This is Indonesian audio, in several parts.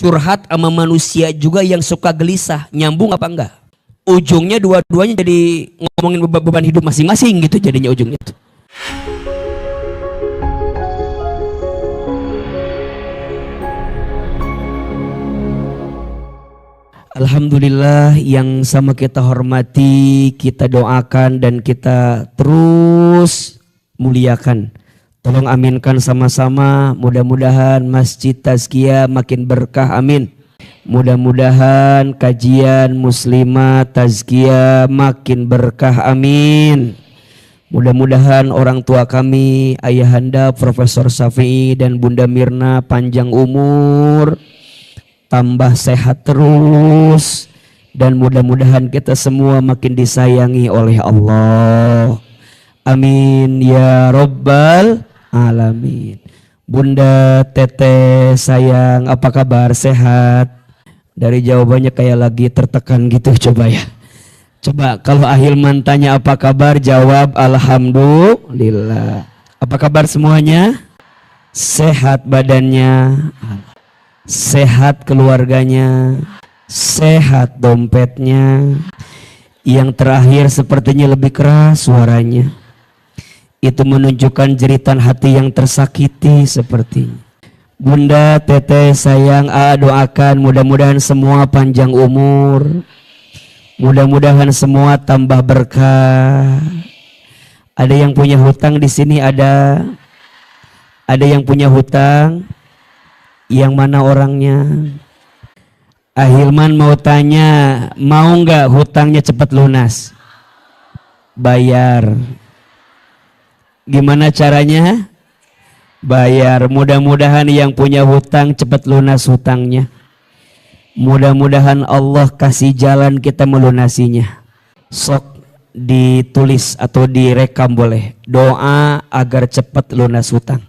curhat sama manusia juga yang suka gelisah, nyambung apa enggak? Ujungnya dua-duanya jadi ngomongin beban hidup masing-masing gitu jadinya ujungnya itu. Alhamdulillah, yang sama kita hormati, kita doakan dan kita terus muliakan. Tolong aminkan sama-sama, mudah-mudahan Masjid Tazkiyah makin berkah, amin. Mudah-mudahan kajian Muslimat Tazkiyah makin berkah, amin. Mudah-mudahan orang tua kami, Ayahanda Profesor Syafi'i dan Bunda Mirna panjang umur, tambah sehat terus, dan mudah-mudahan kita semua makin disayangi oleh Allah. Amin ya Rabbal Alamin. Bunda Teteh sayang, apa kabar? Sehat? Dari jawabannya kayak lagi tertekan gitu. Coba ya. Coba kalau Ahilman tanya apa kabar, jawab alhamdulillah. Apa kabar semuanya? Sehat badannya, sehat keluarganya, sehat dompetnya. Yang terakhir sepertinya lebih keras suaranya. Itu menunjukkan jeritan hati yang tersakiti sepertinya. Bunda Teteh sayang, doakan mudah-mudahan semua panjang umur, mudah-mudahan semua tambah berkah. Ada yang punya hutang di sini, ada yang punya hutang. Yang mana orangnya? Ahilman mau tanya, mau nggak hutangnya cepat lunas? Bayar. Gimana caranya? Bayar. Mudah-mudahan yang punya hutang cepat lunas hutangnya. Mudah-mudahan Allah kasih jalan kita melunasinya. Sok ditulis atau direkam boleh. Doa agar cepat lunas hutang.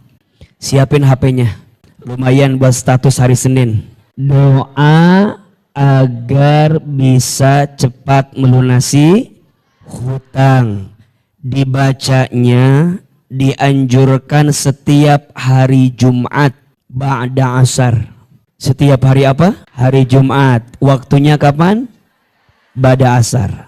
Siapin HP-nya. Lumayan buat status hari Senin. Doa agar bisa cepat melunasi hutang. Dibacanya dianjurkan setiap hari Jumat ba'da asar. Setiap hari apa? Hari Jumat. Waktunya kapan? Ba'da asar.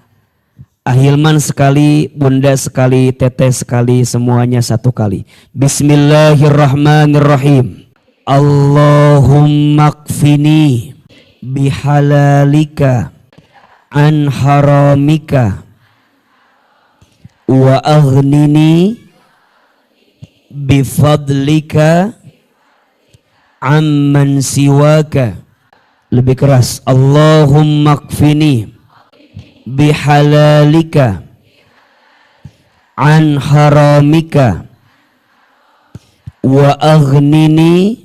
Ahilman sekali, Bunda sekali, Teteh sekali, semuanya satu kali. Bismillahirrahmanirrahim. Allahumma kfini bihalalika an haramika wa aghnini bifadlika amman siwaka. Lebih keras. Allahumma kfini bihalalika an haramika wa aghnini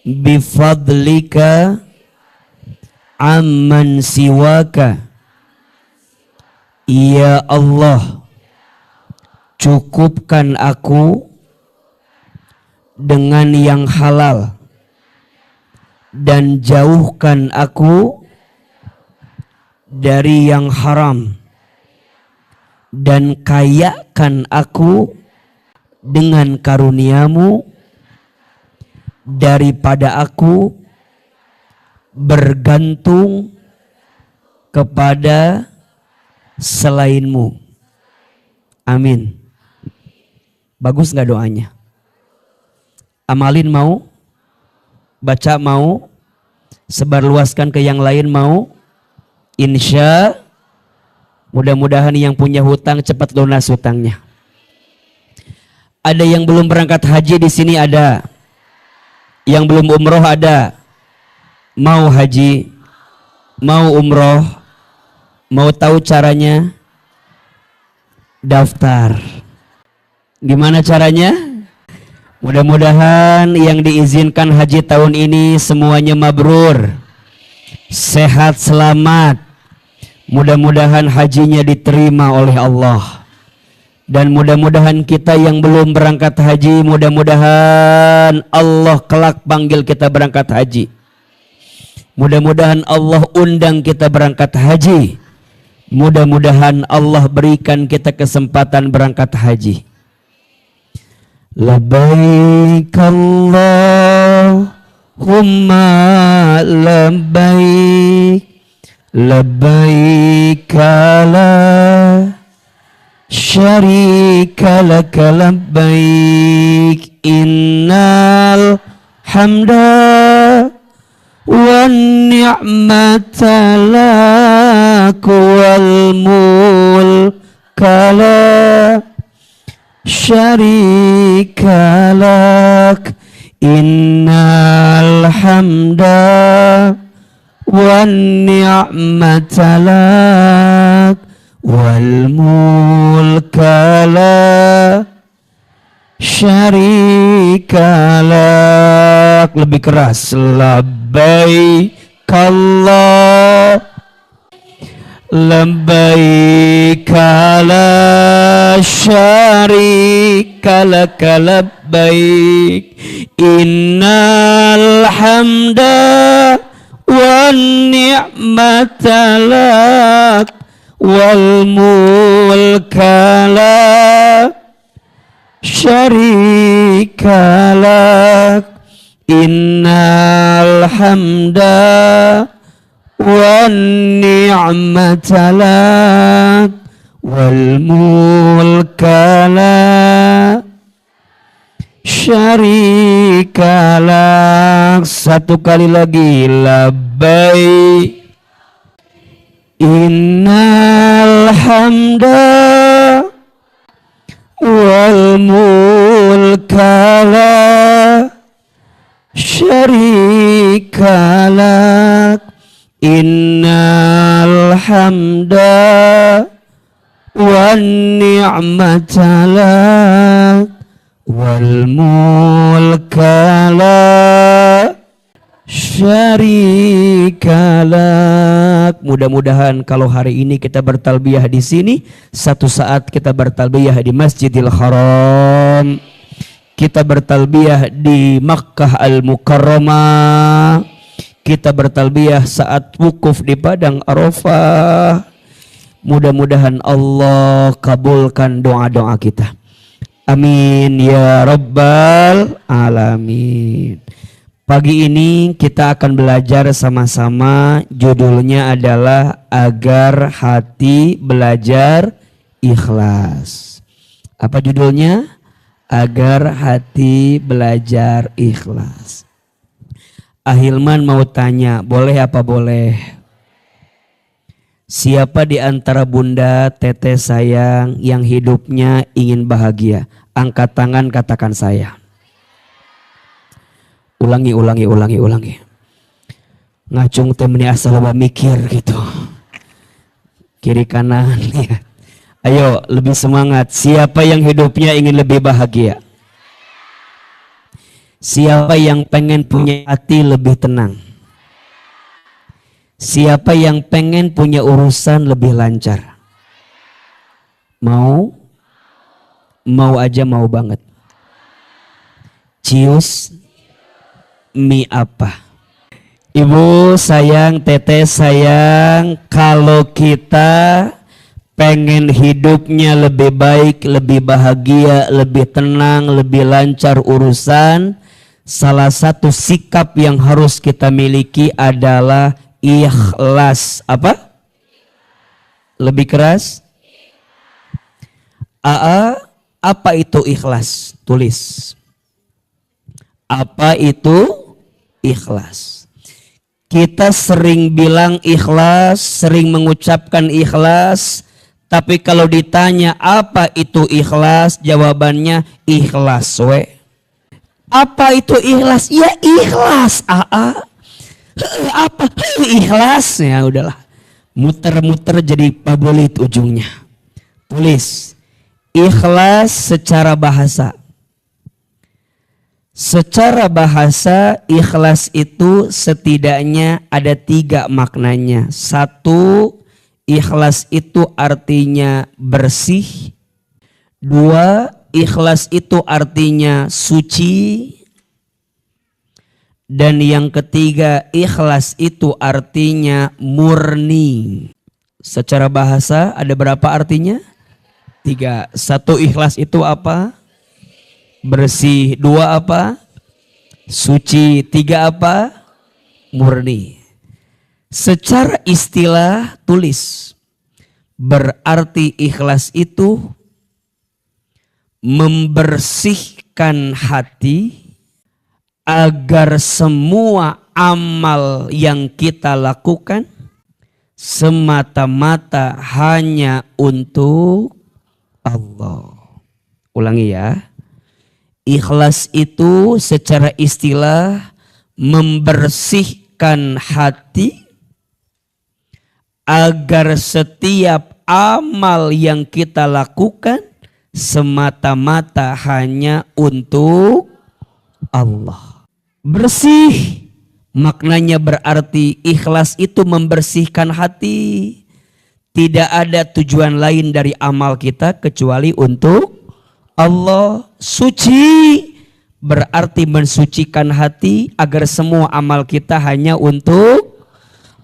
bifadlika amman siwaka. Ya Allah, cukupkan aku dengan yang halal dan jauhkan aku dari yang haram, dan kayakan aku dengan karuniamu daripada aku bergantung kepada selainmu. Amin. Bagus nggak doanya? Amalin mau? Baca mau? Sebarluaskan ke yang lain mau? Insya mudah-mudahan yang punya hutang cepat lunas hutangnya. Ada yang belum berangkat haji di sini, ada. Yang belum umroh ada. Mau haji, mau umroh, mau tahu caranya? Daftar. Gimana caranya? Mudah-mudahan yang diizinkan haji tahun ini semuanya mabrur, sehat selamat. Mudah-mudahan hajinya diterima oleh Allah. Dan mudah-mudahan kita yang belum berangkat haji, mudah-mudahan Allah kelak panggil kita berangkat haji. Mudah-mudahan Allah undang kita berangkat haji. Mudah-mudahan Allah berikan kita kesempatan berangkat haji. Labbaik Allahumma labbaik labbaik la syarika lak labbaik innal hamda wan ni'mata lak wal mulka la syarika lak innal hamda wan ni'mata lak wal mulka la syarika lak. Lebih keras. Labbaik Allah labbaik la syarika lak labbaik innal hamda wan ni'mata lak wal mulka la syarika lak innal hamda wan ni'mata lak wal mulka la syarika lak. Satu kali lagi. Labbaik innal hamda wal mulka la syarika lak innal hamda wan ni'mata lak wal mulka la syarika lak. Mudah-mudahan kalau hari ini kita bertalbiyah di sini, satu saat kita bertalbiyah di Masjidil Haram, kita bertalbiyah di Makkah Al-Mukarramah, kita bertalbiyah saat wukuf di Padang Arafah. Mudah-mudahan Allah kabulkan doa-doa kita. Amin ya rabbal alamin. Pagi ini kita akan belajar sama-sama. Judulnya adalah Agar Hati Belajar Ikhlas. Apa judulnya? Agar Hati Belajar Ikhlas. Ahilman mau tanya, boleh apa boleh? Siapa di antara bunda, teteh sayang yang hidupnya ingin bahagia? Angkat tangan, katakan saya. Ulangi. Ngacung temani asal mikir gitu. Kiri kanan ya. Ayo lebih semangat. Siapa yang hidupnya ingin lebih bahagia? Siapa yang pengen punya hati lebih tenang? Siapa yang pengen punya urusan lebih lancar? Mau? Mau aja, mau banget. Cius mie apa? Ibu sayang, teteh sayang, kalau kita pengen hidupnya lebih baik, lebih bahagia, lebih tenang, lebih lancar urusan, salah satu sikap yang harus kita miliki adalah ikhlas. Apa? Lebih keras? Apa itu ikhlas? Tulis. Apa itu ikhlas? Kita sering bilang ikhlas, sering mengucapkan ikhlas, tapi kalau ditanya apa itu ikhlas, jawabannya ikhlas we. Apa itu ikhlas? Ya ikhlas. Apa ikhlas? Ya udahlah. Muter-muter jadi pabelit ujungnya. Tulis. Ikhlas secara bahasa. Secara bahasa ikhlas itu setidaknya ada 3 maknanya. 1, ikhlas itu artinya bersih. 2, ikhlas itu artinya suci. Dan yang ketiga, ikhlas itu artinya murni. Secara bahasa ada berapa artinya? 3. 1, ikhlas itu apa? Bersih. 2 apa? Suci. 3 apa? murni. Secara istilah tulis, berarti ikhlas itu membersihkan hati agar semua amal yang kita lakukan semata-mata hanya untuk Allah. Ulangi ya. Ikhlas itu secara istilah membersihkan hati agar setiap amal yang kita lakukan semata-mata hanya untuk Allah. Bersih maknanya berarti ikhlas itu membersihkan hati. Tidak ada tujuan lain dari amal kita kecuali untuk Allah. Suci berarti mensucikan hati agar semua amal kita hanya untuk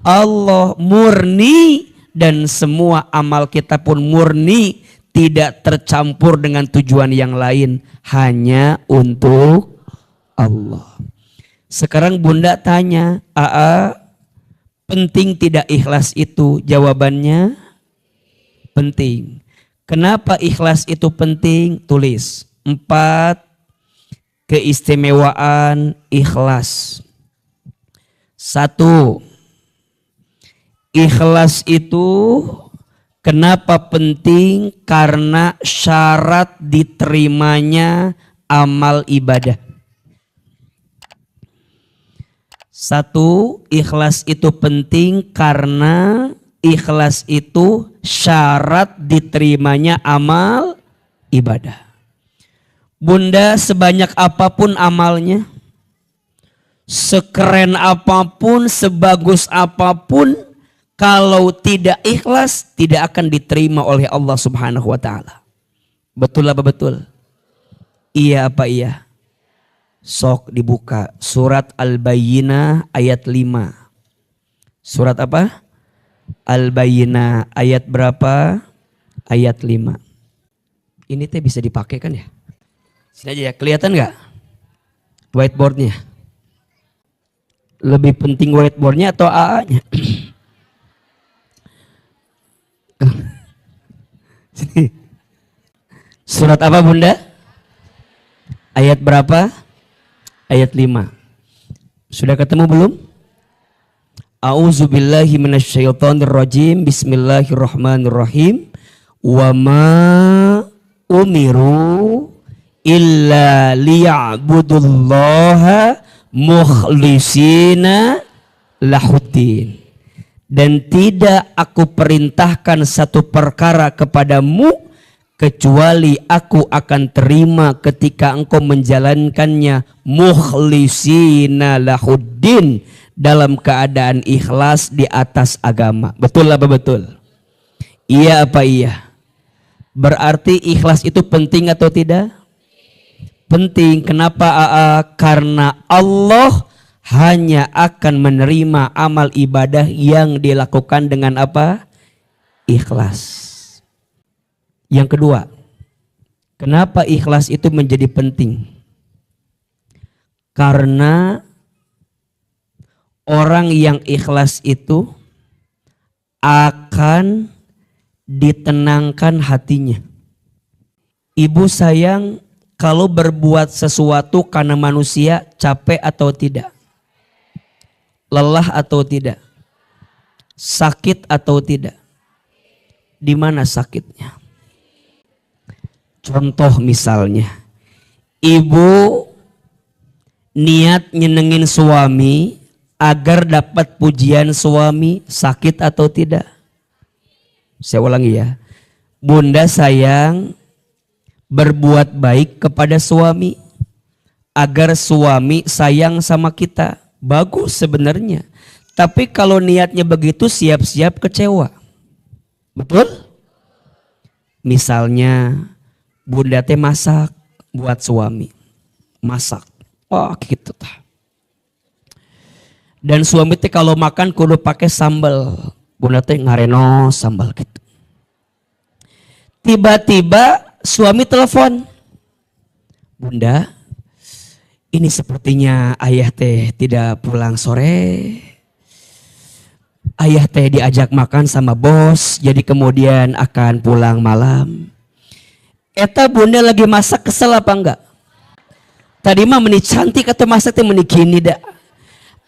Allah. Murni dan semua amal kita pun murni, tidak tercampur dengan tujuan yang lain, hanya untuk Allah. Sekarang Bunda tanya, penting tidak ikhlas itu? Jawabannya penting. Kenapa ikhlas itu penting? Tulis 4 keistimewaan ikhlas. 1. Ikhlas itu kenapa penting? Karena syarat diterimanya amal ibadah. 1. Ikhlas itu penting karena ikhlas itu syarat diterimanya amal ibadah. Bunda, sebanyak apapun amalnya, sekeren apapun, sebagus apapun, kalau tidak ikhlas tidak akan diterima oleh Allah Subhanahu wa taala. Betul apa betul? Iya apa iya? Sok dibuka surat Al-Bayyinah ayat 5. Surat apa? Al-Bayyinah ayat berapa? Ayat 5. Ini teh bisa dipakai kan ya? Sini aja ya, kelihatan nggak whiteboardnya? Lebih penting whiteboardnya atau AA-nya? Surat apa Bunda? Ayat berapa? Ayat 5. Sudah ketemu belum? A'udzubillahi minasyaitonirrajim. Bismillahirrahmanirrahim. Wa ma umiru illa liya'budullaha mukhlisina lahuddin. Dan tidak aku perintahkan satu perkara kepadamu kecuali aku akan terima ketika engkau menjalankannya mukhlisina lahuddin, dalam keadaan ikhlas di atas agama. Betul apa betul? Iya apa iya? Berarti ikhlas itu penting atau tidak? Penting. Kenapa Karena Allah hanya akan menerima amal ibadah yang dilakukan dengan apa? Ikhlas. Yang kedua, kenapa ikhlas itu menjadi penting? Karena orang yang ikhlas itu akan ditenangkan hatinya. Ibu sayang kalau berbuat sesuatu karena manusia capek atau tidak? Lelah atau tidak? Sakit atau tidak? Di mana sakitnya? Contoh misalnya, ibu niat nyenengin suami agar dapat pujian suami, sakit atau tidak? Saya ulangi ya. Bunda sayang berbuat baik kepada suami agar suami sayang sama kita. Bagus sebenarnya. Tapi kalau niatnya begitu siap-siap kecewa. Betul? Misalnya Bunda teh masak buat suami. Masak. Oh gitu tah. Dan suami teh kalau makan kudu pakai sambal. Bunda teh ngareno sambal gitu. Tiba-tiba suami telepon. Bunda, Ini sepertinya ayah teh tidak pulang sore. Ayah teh diajak makan sama bos, jadi kemudian akan pulang malam. Eta bunda lagi masak, kesel apa enggak? Tadi mah meni cantik atau masak teh meni gini dah.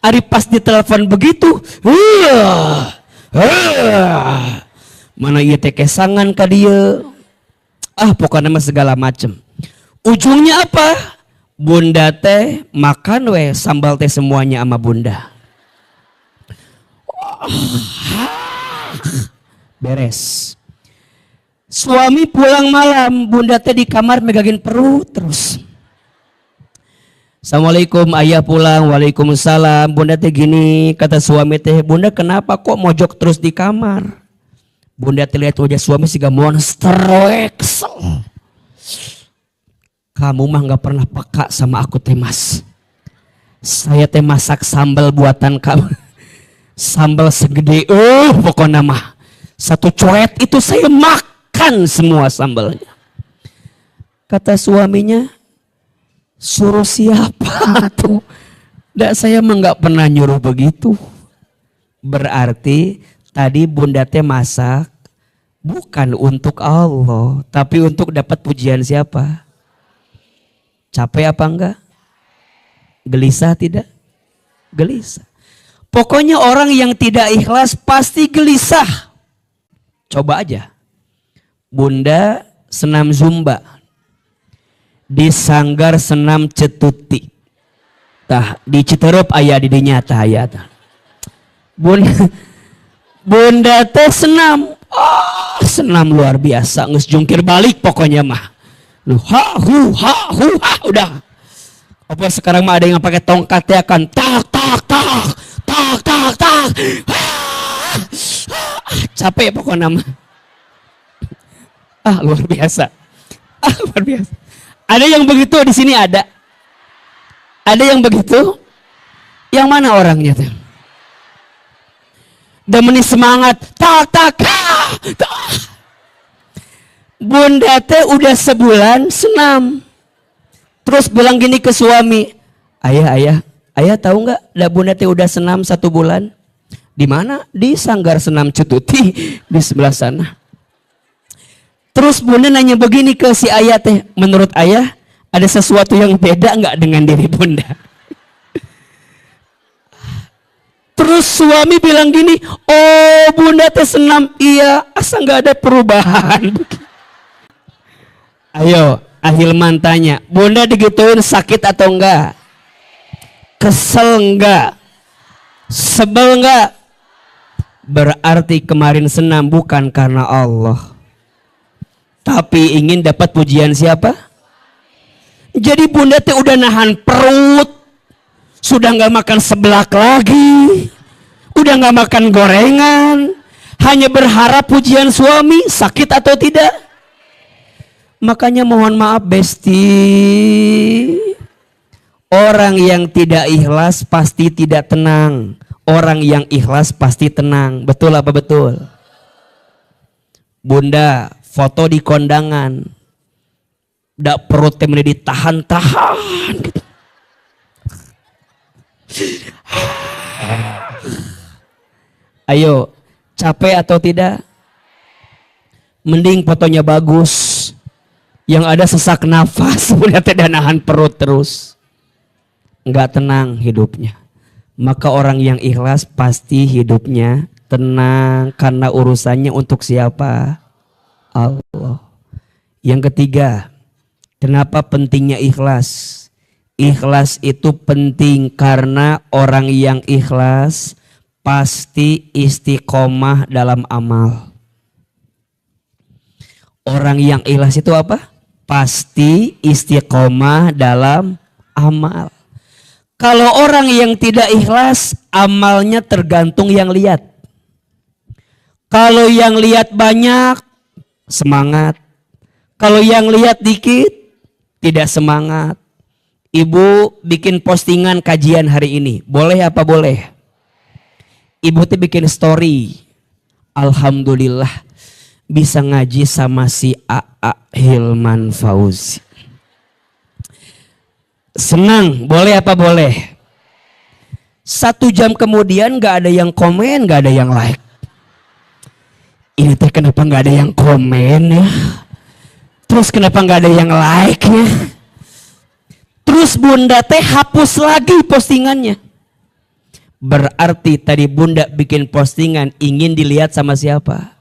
Ari pas ditelepon begitu, mana ieu teh kesangan ka dieu. Pokoknya mah segala macem. Ujungnya apa? Bunda teh makan we sambal teh semuanya sama bunda. Beres. Suami pulang malam, bunda teh di kamar megangin perut terus. Assalamualaikum, ayah pulang. Waalaikumsalam. Bunda teh gini, kata suami teh, bunda kenapa kok mojok terus di kamar? Bunda teh lihat wajah suami siga monster kesel. Kamu mah gak pernah peka sama aku teh mas. Saya teh masak sambal buatan kamu. Sambal segede pokoknya mah. Satu coet itu saya makan semua sambalnya. Kata suaminya, suruh siapa tuh? Nggak, saya mah gak pernah nyuruh begitu. Berarti tadi bunda teh masak bukan untuk Allah, tapi untuk dapat pujian siapa? Capek apa enggak? Gelisah tidak? Gelisah. Pokoknya orang yang tidak ikhlas pasti gelisah. Coba aja. Bunda senam zumba di sanggar senam cetuti. Tah di Citerep aya di dinya tah aya tah. Bunda teh senam. Senam luar biasa, geus jungkir balik pokoknya mah. Udah. Apa sekarang mah ada yang pakai tongkat ya kan, tak. Capek pokoknya mah. Luar biasa. Luar biasa. Ada yang begitu di sini ada. Ada yang begitu? Yang mana orangnya tuh? Demeni semangat, tak. Bunda teh udah sebulan senam. Terus bilang gini ke suami, ayah tahu nggak? Da bunda teh udah senam 1 bulan. Di mana? Di sanggar senam cetuti di sebelah sana. Terus bunda nanya begini ke si ayah teh, menurut ayah ada sesuatu yang beda nggak dengan diri bunda? Terus suami bilang gini, bunda teh senam, iya, asa nggak ada perubahan. Ayo, Ahilman tanya, bunda digituin sakit atau enggak? Kesel enggak? Sebel enggak? Berarti kemarin senam bukan karena Allah, tapi ingin dapat pujian siapa? Jadi bunda teh udah nahan perut, sudah nggak makan seblak lagi, udah nggak makan gorengan, hanya berharap pujian suami. Sakit atau tidak? Makanya mohon maaf besti, orang yang tidak ikhlas pasti tidak tenang. Orang yang ikhlas pasti tenang. Betul apa betul? Bunda foto di kondangan, ndak perut temene ditahan-tahan gitu. Ayo, capek atau tidak? Mending fotonya bagus. Yang ada sesak nafas, melihat tidak nahan perut terus. Enggak tenang hidupnya. Maka orang yang ikhlas pasti hidupnya tenang karena urusannya untuk siapa? Allah. Yang ketiga, kenapa pentingnya ikhlas? Ikhlas itu penting karena orang yang ikhlas pasti istiqomah dalam amal. Orang yang ikhlas itu apa? Pasti istiqomah dalam amal. Kalau orang yang tidak ikhlas, amalnya tergantung yang lihat. Kalau yang lihat banyak, semangat. Kalau yang lihat dikit, tidak semangat. Ibu bikin postingan kajian hari ini, boleh apa boleh? Ibu tuh bikin story. Alhamdulillah bisa ngaji sama si A.A. Hilman Fauzi. Senang, boleh apa boleh? 1 jam kemudian gak ada yang komen, gak ada yang like. Ini teh kenapa gak ada yang komen ya? Terus kenapa gak ada yang like ya? Terus bunda teh hapus lagi postingannya. Berarti tadi bunda bikin postingan ingin dilihat sama siapa?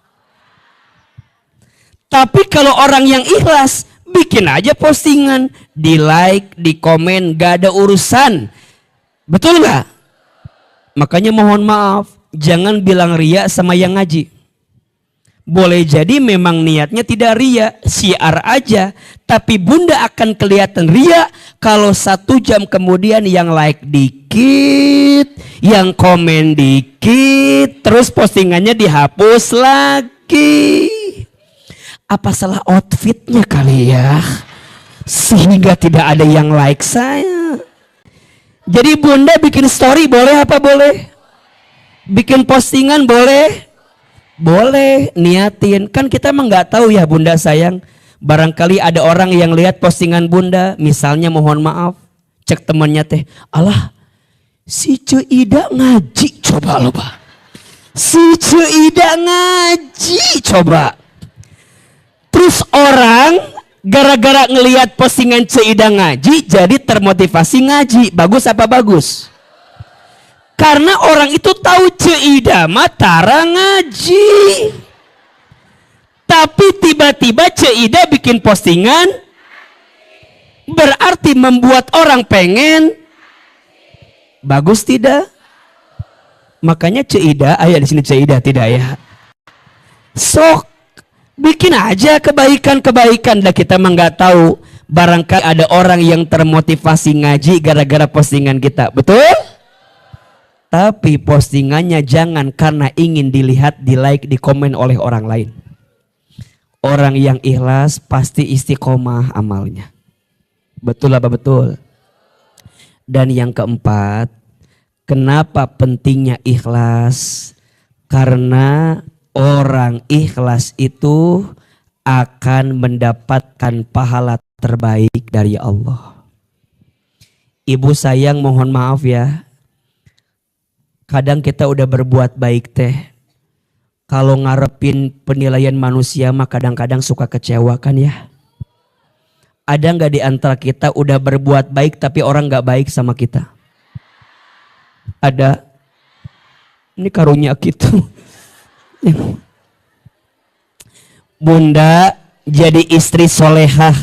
Tapi kalau orang yang ikhlas, bikin aja postingan, di like, di komen, gak ada urusan. Betul gak? Makanya mohon maaf, jangan bilang ria sama yang ngaji. Boleh jadi memang niatnya tidak ria, syiar aja. Tapi bunda akan kelihatan ria kalau 1 jam kemudian yang like dikit, yang komen dikit, terus postingannya dihapus lagi. Apa salah outfitnya kali ya? Sehingga tidak ada yang like saya. Jadi bunda bikin story boleh apa boleh? Bikin postingan boleh? Boleh, niatin. Kan kita emang gak tahu ya bunda sayang. Barangkali ada orang yang lihat postingan bunda. Misalnya mohon maaf, cek temannya teh, alah si Ida ngaji coba lo pak. Si Ida ngaji coba. Terus orang gara-gara ngelihat postingan Ida ngaji jadi termotivasi ngaji. Bagus apa bagus? Karena orang itu tahu Ida mah tara ngaji. Tapi tiba-tiba Ida bikin postingan berarti membuat orang pengen. Bagus tidak? Makanya Ida, ayah di sini Ida tidak ya? Sok bikin aja kebaikan-kebaikan. Dah kita mah nggak tahu. Barangkali ada orang yang termotivasi ngaji gara-gara postingan kita. Betul? Tapi postingannya jangan karena ingin dilihat, di like, di komen oleh orang lain. Orang yang ikhlas pasti istiqomah amalnya. Betul apa betul? Dan yang keempat, kenapa pentingnya ikhlas? Karena orang ikhlas itu akan mendapatkan pahala terbaik dari Allah. Ibu sayang mohon maaf ya. Kadang kita udah berbuat baik teh. Kalau ngarepin penilaian manusia mah kadang-kadang suka kecewa kan ya. Ada nggak di antara kita udah berbuat baik tapi orang nggak baik sama kita? Ada. Ini karunia gitu. Bunda jadi istri solehah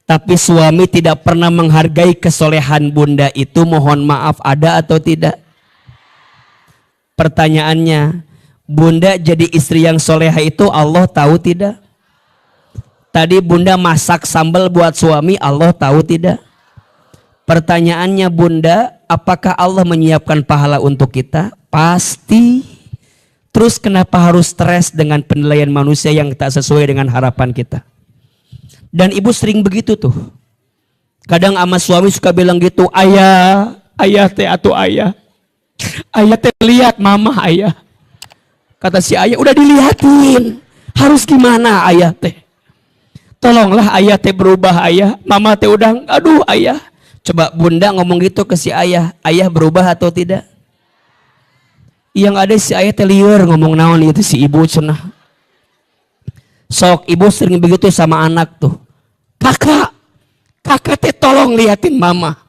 tapi suami tidak pernah menghargai kesolehan bunda itu, mohon maaf ada atau tidak? Pertanyaannya, bunda jadi istri yang solehah itu Allah tahu tidak? Tadi bunda masak sambal buat suami, Allah tahu tidak? Pertanyaannya bunda, apakah Allah menyiapkan pahala untuk kita? Pasti. Terus kenapa harus stres dengan penilaian manusia yang tak sesuai dengan harapan kita? Dan ibu sering begitu tuh. Kadang sama suami suka bilang gitu, ayah teh atau ayah teh lihat mama ayah. Kata si ayah, udah dilihatin. Harus gimana ayah teh? Tolonglah ayah teh berubah ayah. Mama teh udah, aduh ayah. Coba bunda ngomong gitu ke si ayah berubah atau tidak? Yang ada si ayah teh liur ngomong naon itu si ibu cenah. Sok ibu sering begitu sama anak tuh. Kakak teh tolong liatin mama.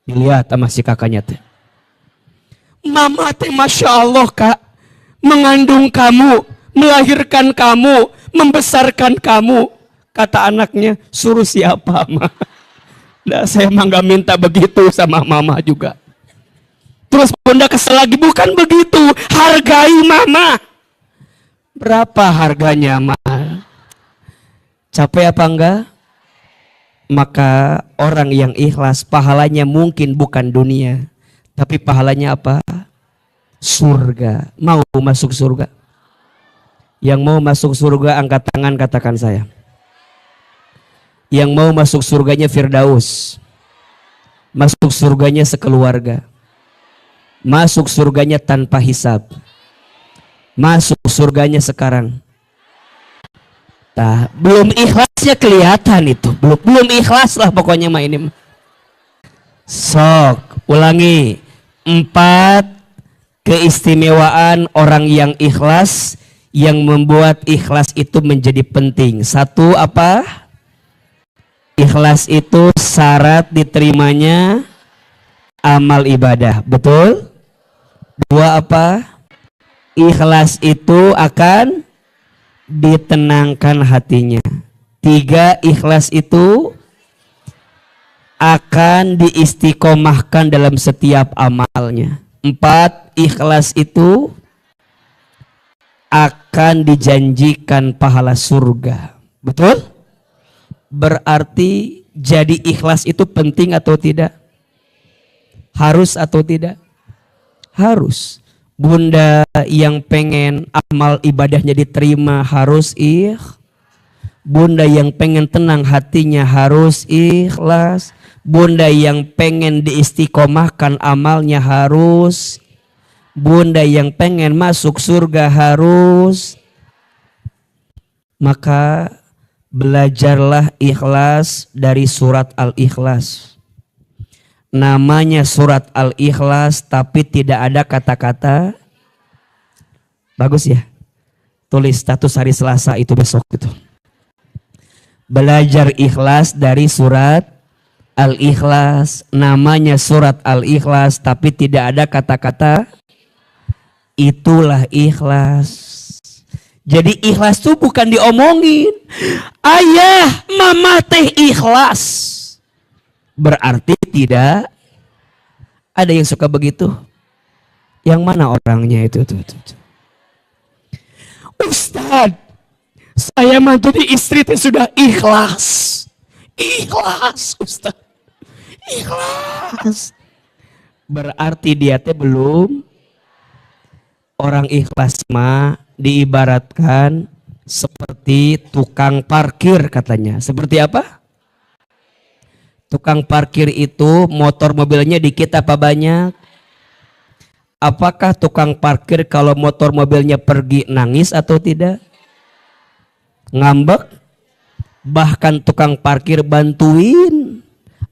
Dilihat sama si kakaknya teh. Mama teh masya Allah kak, mengandung kamu, melahirkan kamu, membesarkan kamu. Kata anaknya, suruh siapa mah? Nah, saya mah gak minta begitu sama mama juga. Terus bunda kesel lagi, bukan begitu, hargai mama. Berapa harganya mah? Capek apa enggak? Maka orang yang ikhlas pahalanya mungkin bukan dunia, tapi pahalanya apa? Surga. Mau masuk surga? Yang mau masuk surga angkat tangan, katakan saya. Yang mau masuk surganya Firdaus. Masuk surganya sekeluarga. Masuk surganya tanpa hisab. Masuk surganya sekarang. Belum ikhlasnya kelihatan itu. Belum ikhlas lah pokoknya mah ini. Sok, ulangi. 4 keistimewaan orang yang ikhlas, yang membuat ikhlas itu menjadi penting. 1, apa? Ikhlas itu syarat diterimanya amal ibadah. Betul? 2, apa? Ikhlas itu akan ditenangkan hatinya. 3, ikhlas itu akan diistiqomahkan dalam setiap amalnya. 4, ikhlas itu akan dijanjikan pahala surga. Betul? Berarti jadi ikhlas itu penting atau tidak? Harus atau tidak? Harus. Bunda yang pengen amal ibadahnya diterima harus Bunda yang pengen tenang hatinya harus ikhlas. Bunda yang pengen diistiqomahkan amalnya harus. Bunda yang pengen masuk surga harus. Maka belajarlah ikhlas dari surat Al-Ikhlas. Namanya surat Al-Ikhlas tapi tidak ada kata-kata. Bagus ya. Tulis status hari Selasa itu besok itu. Belajar ikhlas dari surat Al-Ikhlas. Namanya surat Al-Ikhlas tapi tidak ada kata-kata. Itulah ikhlas. Jadi ikhlas itu bukan diomongin. Ayah, mama teh ikhlas. Berarti tidak ada yang suka begitu. Yang mana orangnya itu? Ustadz, saya mah jadi istri teh sudah ikhlas. Ikhlas, Ustaz. Ikhlas. Berarti dia teh belum. Orang ikhlas mah diibaratkan seperti tukang parkir katanya. Seperti apa? Tukang parkir itu motor mobilnya dikit apa banyak? Apakah tukang parkir kalau motor mobilnya pergi nangis atau tidak? Ngambek? Bahkan tukang parkir bantuin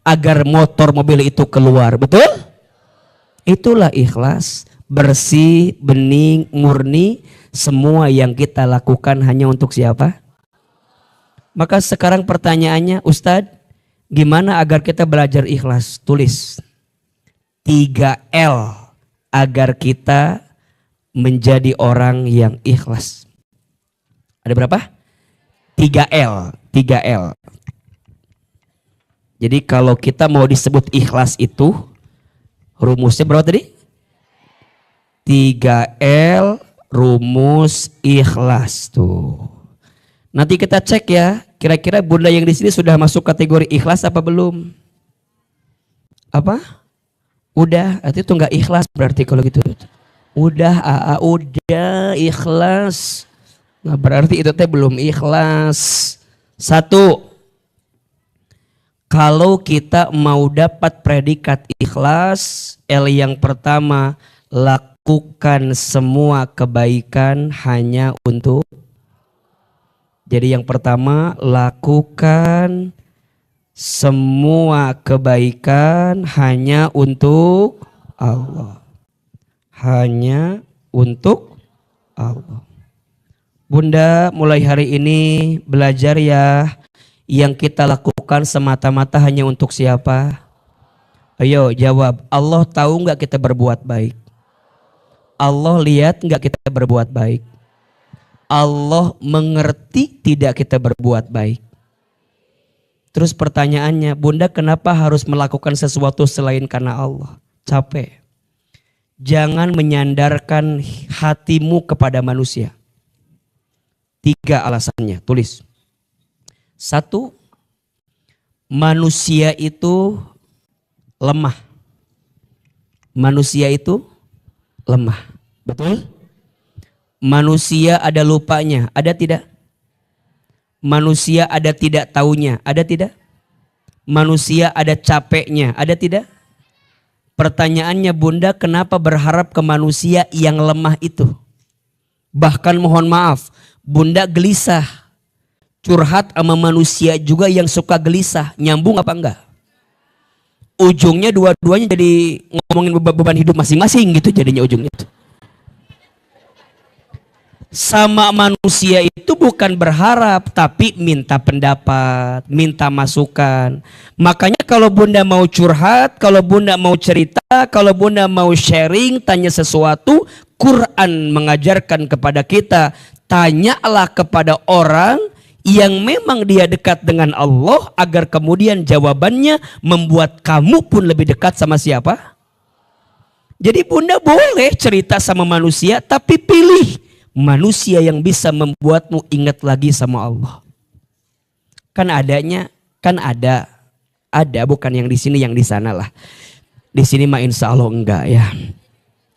agar motor mobil itu keluar. Betul? Itulah ikhlas. Bersih, bening, murni. Semua yang kita lakukan hanya untuk siapa? Maka sekarang pertanyaannya, Ustadz, gimana agar kita belajar ikhlas? Tulis 3L agar kita menjadi orang yang ikhlas. Ada berapa? 3L. 3L. Jadi kalau kita mau disebut ikhlas itu rumusnya berapa tadi? 3L rumus ikhlas tuh. Nanti kita cek ya, kira-kira Bunda yang di sini sudah masuk kategori ikhlas apa belum? Apa? Udah, artinya itu nggak ikhlas berarti kalau gitu. Udah, udah ikhlas. Nah berarti itu teh belum ikhlas. 1. Kalau kita mau dapat predikat ikhlas, L yang pertama, lakukan semua kebaikan hanya untuk. Jadi yang pertama, lakukan semua kebaikan hanya untuk Allah. Hanya untuk Allah. Bunda mulai hari ini belajar ya, yang kita lakukan semata-mata hanya untuk siapa? Ayo jawab, Allah tahu nggak kita berbuat baik? Allah lihat nggak kita berbuat baik? Allah mengerti tidak kita berbuat baik? Terus pertanyaannya, Bunda kenapa harus melakukan sesuatu selain karena Allah? Capek. Jangan menyandarkan hatimu kepada manusia. 3 alasannya, tulis. 1, manusia itu lemah. Manusia itu lemah. Betul? Manusia ada lupanya, ada tidak? Manusia ada tidak taunya, ada tidak? Manusia ada capeknya, ada tidak? Pertanyaannya Bunda, kenapa berharap ke manusia yang lemah itu? Bahkan mohon maaf, Bunda gelisah. Curhat sama manusia juga yang suka gelisah. Nyambung apa enggak? ujungnya dua-duanya jadi ngomongin beban hidup masing-masing gitu jadinya ujungnya tuh. Sama manusia itu bukan berharap tapi minta pendapat, minta masukan. Makanya kalau bunda mau curhat, kalau bunda mau cerita, kalau bunda mau sharing, tanya sesuatu, Quran mengajarkan kepada kita, tanyalah kepada orang yang memang dia dekat dengan Allah agar kemudian jawabannya membuat kamu pun lebih dekat sama siapa? Jadi bunda boleh cerita sama manusia tapi pilih manusia yang bisa membuatmu ingat lagi sama Allah. Kan ada bukan yang di sini yang di sana lah. Di sini mah insya Allah enggak ya,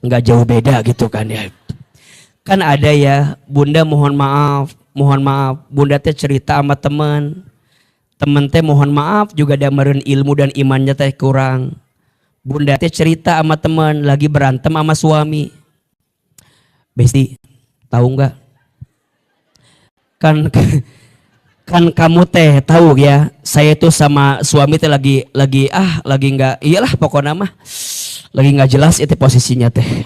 enggak jauh beda gitu kan ya. Kan ada ya, bunda mohon maaf, bunda teh cerita sama teman teh mohon maaf juga dia meureun ilmu dan imannya teh kurang. Bunda teh cerita sama teman lagi berantem sama suami. Besti, tahu nggak? Kan kamu teh tahu ya, saya itu sama suami teh lagi nggak, iyalah pokoknya mah lagi nggak jelas itu posisinya teh.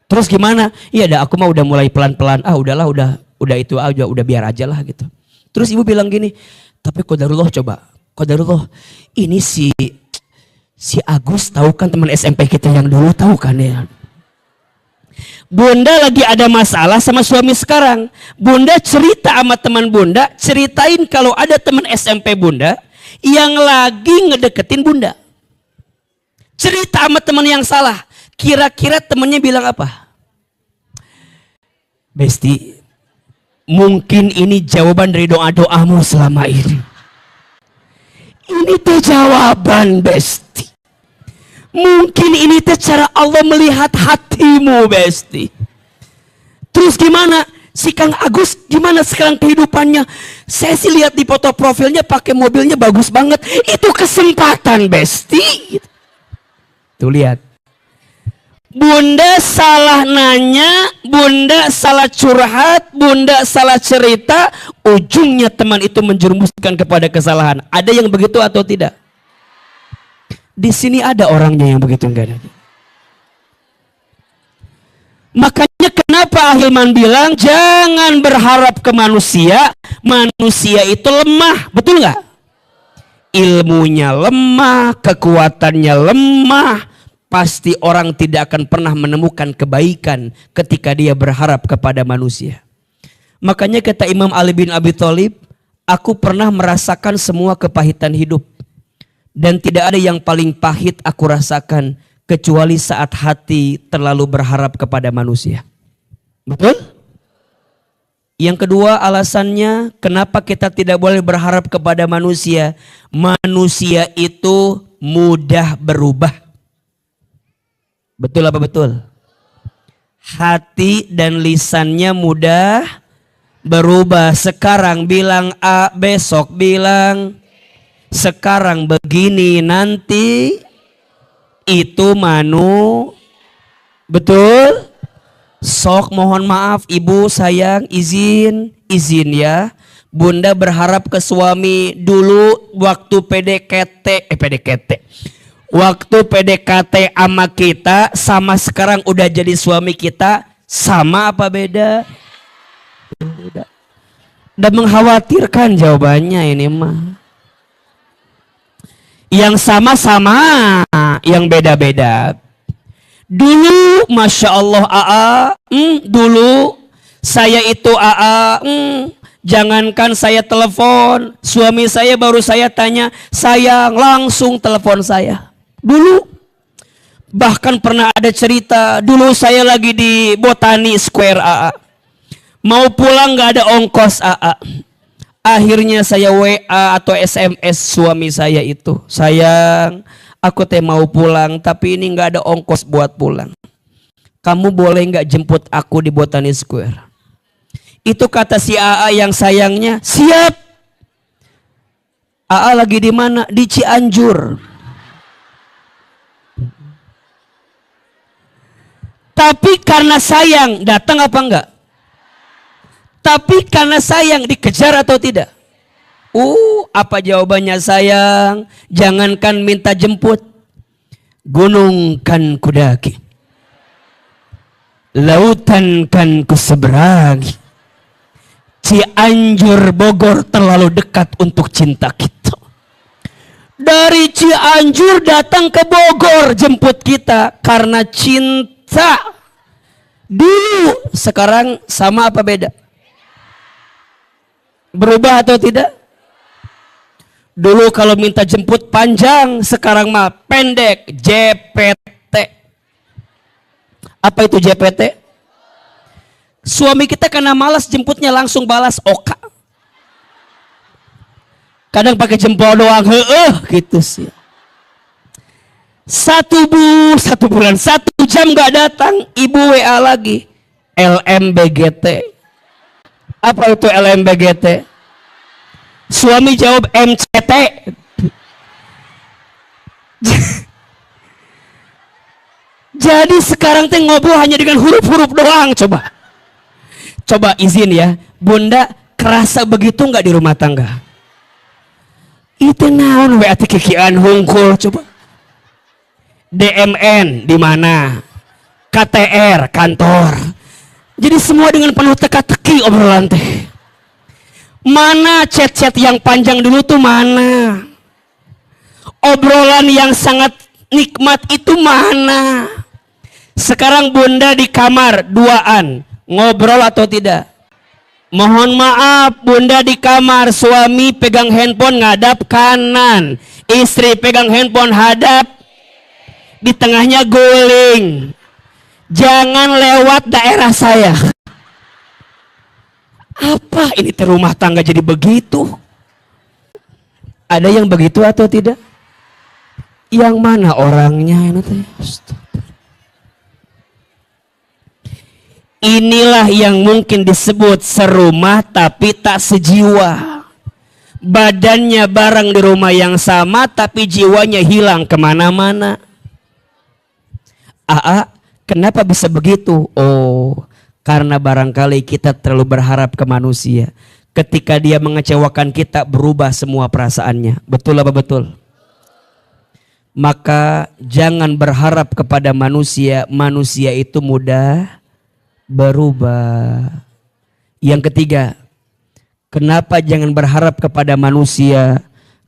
Terus gimana? Iya dah, aku mah udah mulai pelan-pelan. Udahlah, udah itu aja, udah biar aja lah gitu. Terus ibu bilang gini, tapi qadarullah ini si Agus tahu kan, teman SMP kita yang dulu tahu kan ya. Bunda lagi ada masalah sama suami sekarang. Bunda cerita sama teman bunda, ceritain kalau ada teman SMP bunda yang lagi ngedeketin bunda. Cerita sama teman yang salah. Kira-kira temannya bilang apa? Besti, mungkin ini jawaban dari doa-doamu selama ini. Ini tuh jawaban, Besti. Mungkin ini tuh cara Allah melihat hatimu, Besti. Terus gimana? Si Kang Agus gimana sekarang kehidupannya? Saya sih lihat di foto profilnya pakai mobilnya bagus banget. Itu kesempatan, Besti. Tuh lihat. Bunda salah nanya, bunda salah curhat, bunda salah cerita, ujungnya teman itu menjerumuskan kepada kesalahan. Ada yang begitu atau tidak? Di sini ada orangnya yang begitu, enggak ada. Makanya kenapa Ahilman bilang jangan berharap ke manusia, manusia itu lemah, betul nggak? Ilmunya lemah, kekuatannya lemah. Pasti orang tidak akan pernah menemukan kebaikan ketika dia berharap kepada manusia. Makanya kata Imam Ali bin Abi Thalib, aku pernah merasakan semua kepahitan hidup. Dan tidak ada yang paling pahit aku rasakan kecuali saat hati terlalu berharap kepada manusia. Betul? Yang kedua alasannya kenapa kita tidak boleh berharap kepada manusia. Manusia itu mudah berubah. Betul apa betul? Hati dan lisannya mudah berubah. Sekarang bilang A, besok bilang, sekarang begini, nanti itu betul? Sok mohon maaf ibu sayang, izin ya. Bunda berharap ke suami dulu waktu PDKT. Waktu PDKT sama kita sama sekarang udah jadi suami kita sama apa beda? Beda. Dan mengkhawatirkan jawabannya ini mah. Yang sama-sama, yang beda-beda. Dulu Masya Allah dulu saya itu jangankan saya telepon, suami saya baru saya tanya, sayang langsung telepon saya. Dulu bahkan pernah ada cerita, dulu saya lagi di Botani Square mau pulang gak ada ongkos akhirnya saya WA atau SMS suami saya itu, sayang aku mau pulang tapi ini gak ada ongkos buat pulang, kamu boleh gak jemput aku di Botani Square? Itu kata si yang sayangnya, siap. Lagi di mana? Di Cianjur. Tapi karena sayang, datang apa enggak? Tapi karena sayang, dikejar atau tidak? Apa jawabannya sayang? Jangankan minta jemput, gunung kan kudaki, lautan kan kuseberangi. Cianjur Bogor terlalu dekat untuk cinta kita. Dari Cianjur datang ke Bogor jemput kita karena cinta. Dulu, sekarang sama apa beda? Berubah atau tidak? Dulu kalau minta jemput panjang, sekarang mah pendek, JPT. Apa itu JPT? Suami kita karena malas jemputnya langsung balas oka. Kadang pakai jempol doang, gitu sih. 1 bulan, 1 jam gak datang, ibu WA lagi. LMBGT. Apa itu LMBGT? Suami jawab MCT. Jadi sekarang teh ngobrol hanya dengan huruf-huruf doang. Coba izin ya, Bunda kerasa begitu nggak di rumah tangga? Itu naon WA kikian hungkul coba. DMN di mana? KTR kantor. Jadi semua dengan penuh teka-teki obrolan teh. Mana chat-chat yang panjang dulu tuh mana? Obrolan yang sangat nikmat itu mana? Sekarang Bunda di kamar duaan. Ngobrol atau tidak? Mohon maaf, Bunda di kamar, suami pegang handphone ngadap kanan, istri pegang handphone hadap, di tengahnya guling. Jangan lewat daerah saya. Apa ini rumah tangga jadi begitu? Ada yang begitu atau tidak? Yang mana orangnya ini teh? Inilah yang mungkin disebut serumah tapi tak sejiwa. Badannya bareng di rumah yang sama tapi jiwanya hilang kemana-mana. Kenapa bisa begitu? Oh, karena barangkali kita terlalu berharap ke manusia. Ketika dia mengecewakan kita, berubah semua perasaannya. Betul apa betul? Maka jangan berharap kepada manusia. Manusia itu mudah berubah. Yang ketiga, kenapa jangan berharap kepada manusia?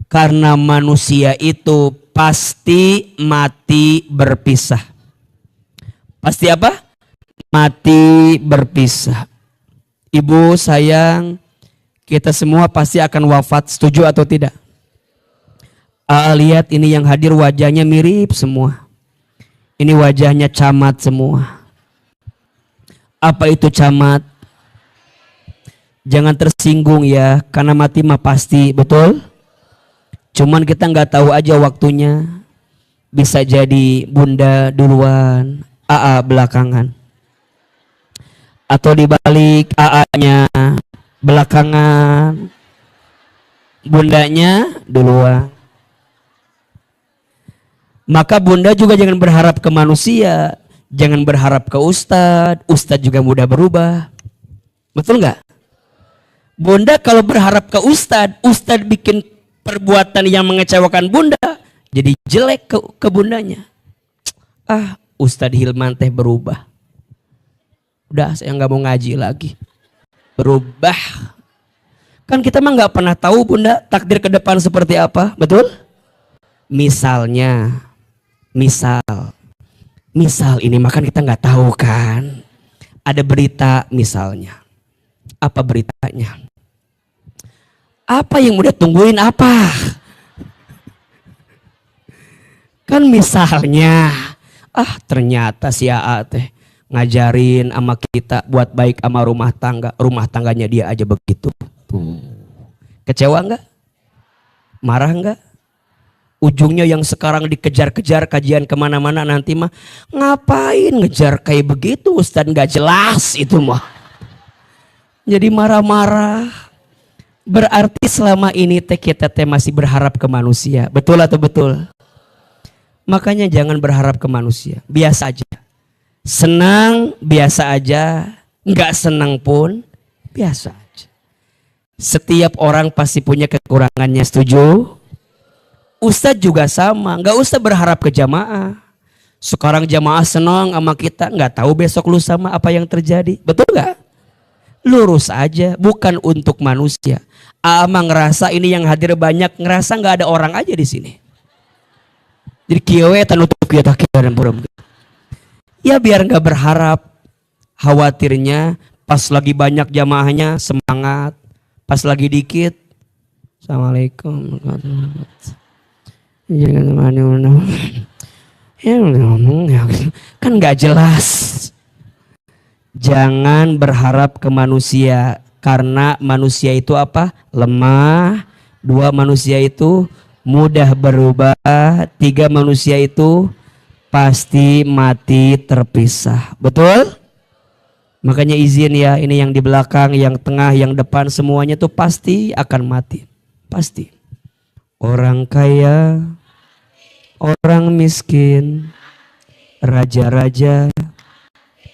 Karena manusia itu pasti mati berpisah. Pasti apa? Mati berpisah. Ibu sayang, kita semua pasti akan wafat. Setuju atau tidak? Lihat ini yang hadir wajahnya mirip semua. Ini wajahnya camat semua. Apa itu camat? Jangan tersinggung ya, karena mati mah pasti, betul? Cuman kita nggak tahu aja waktunya. Bisa jadi Bunda duluan, AA belakangan. Atau dibalik, AA-nya belakangan, Bundanya duluan. Maka Bunda juga jangan berharap ke manusia. Jangan berharap ke Ustadz. Ustadz juga mudah berubah. Betul nggak? Bunda kalau berharap ke Ustadz, Ustadz bikin perbuatan yang mengecewakan Bunda, jadi jelek ke Bundanya. Ustadz Hilman teh berubah. Udah, saya nggak mau ngaji lagi. Berubah. Kan kita mah nggak pernah tahu Bunda takdir ke depan seperti apa, betul? Misal ini makan kita nggak tahu kan. Ada berita misalnya. Apa beritanya? Apa yang udah tungguin apa? Kan misalnya, ternyata si AA teh ngajarin sama kita buat baik sama rumah tangga. Rumah tangganya dia aja begitu. Kecewa nggak? Marah nggak? Ujungnya yang sekarang dikejar-kejar kajian kemana-mana nanti mah ngapain ngejar kayak begitu Ustadz, nggak jelas itu mah. Jadi marah-marah. Berarti selama ini kita masih berharap ke manusia. Betul atau betul? Makanya jangan berharap ke manusia. Biasa aja. Senang biasa aja. Nggak senang pun biasa aja. Setiap orang pasti punya kekurangannya, setuju? Ustadz juga sama, nggak usah berharap ke jamaah. Sekarang jamaah senang sama kita, nggak tahu besok lusa sama apa yang terjadi. Betul nggak? Lurus aja, bukan untuk manusia. Ama ngerasa ini yang hadir banyak, ngerasa nggak ada orang aja di sini. Jadi kiawe tanutup kita dan buram. Ya biar nggak berharap, khawatirnya pas lagi banyak jamaahnya semangat, pas lagi dikit, assalamualaikum. Kan nggak jelas. Jangan berharap ke manusia, karena manusia itu apa? Lemah. 2, manusia itu mudah berubah. 3, manusia itu pasti mati terpisah. Betul? Makanya izin ya, ini yang di belakang, yang tengah, yang depan, semuanya tuh pasti akan mati. Pasti. Orang kaya, orang miskin, raja-raja,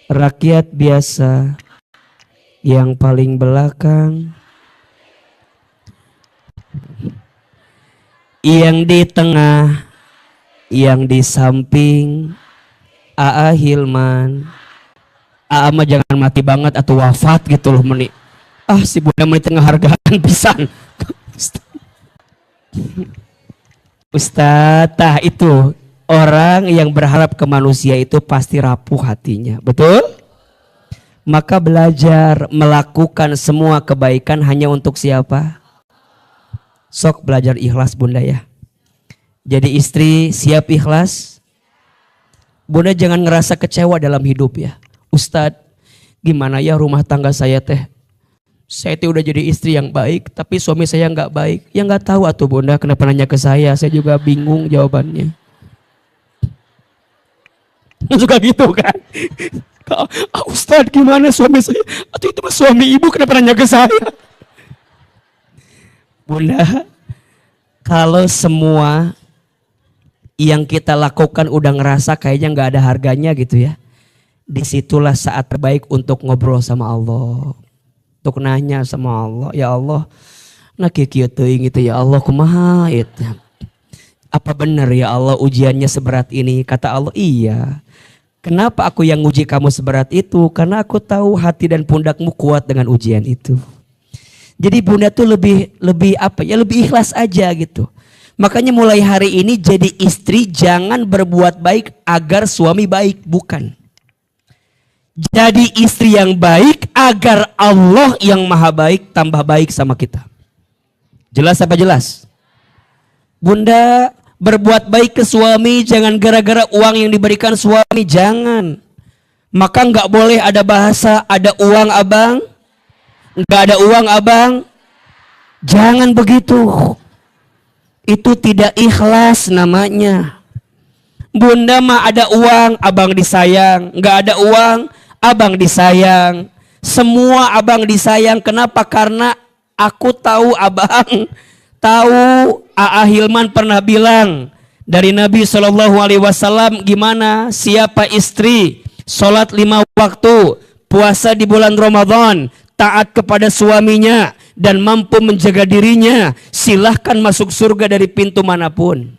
rakyat biasa, yang paling belakang, yang di tengah, yang di samping, Aa Hilman. Aa mah jangan mati banget atau wafat gitu loh meni. Si bunda meni tengah hargaan pisan. Ustaz, itu orang yang berharap ke manusia itu pasti rapuh hatinya. Betul? Maka belajar melakukan semua kebaikan hanya untuk siapa? Sok belajar ikhlas bunda ya. Jadi istri siap ikhlas. Bunda jangan ngerasa kecewa dalam hidup ya. Ustadz, gimana ya rumah tangga saya teh? Saya tuh udah jadi istri yang baik, tapi suami saya nggak baik. Ya nggak tahu atuh bunda, kenapa nanya ke saya juga bingung jawabannya. Suka gitu kan? Ustadz gimana suami saya? Atau itu suami ibu, kenapa nanya ke saya? Bunda, kalau semua yang kita lakukan udah ngerasa kayaknya nggak ada harganya gitu ya, disitulah saat terbaik untuk ngobrol sama Allah, untuk nanya sama Allah, ya Allah, nah kieu teuing gitu ya Allah, kumaha itu? Apa benar ya Allah ujiannya seberat ini? Kata Allah, iya. Kenapa aku yang uji kamu seberat itu? Karena aku tahu hati dan pundakmu kuat dengan ujian itu. Jadi bunda tuh lebih ikhlas aja gitu. Makanya mulai hari ini jadi istri jangan berbuat baik agar suami baik, bukan. Jadi istri yang baik agar Allah yang maha baik tambah baik sama kita. Jelas apa jelas? Bunda berbuat baik ke suami jangan gara-gara uang yang diberikan suami, jangan. Maka nggak boleh ada bahasa ada uang abang, nggak ada uang abang. Jangan begitu. Itu tidak ikhlas namanya. Bunda mah ada uang, abang disayang. Nggak ada uang, abang disayang. Semua abang disayang. Kenapa? Karena aku tahu abang. Tahu Aa Hilman pernah bilang dari Nabi SAW gimana siapa istri sholat 5 waktu, puasa di bulan Ramadan, taat kepada suaminya dan mampu menjaga dirinya, silahkan masuk surga dari pintu manapun.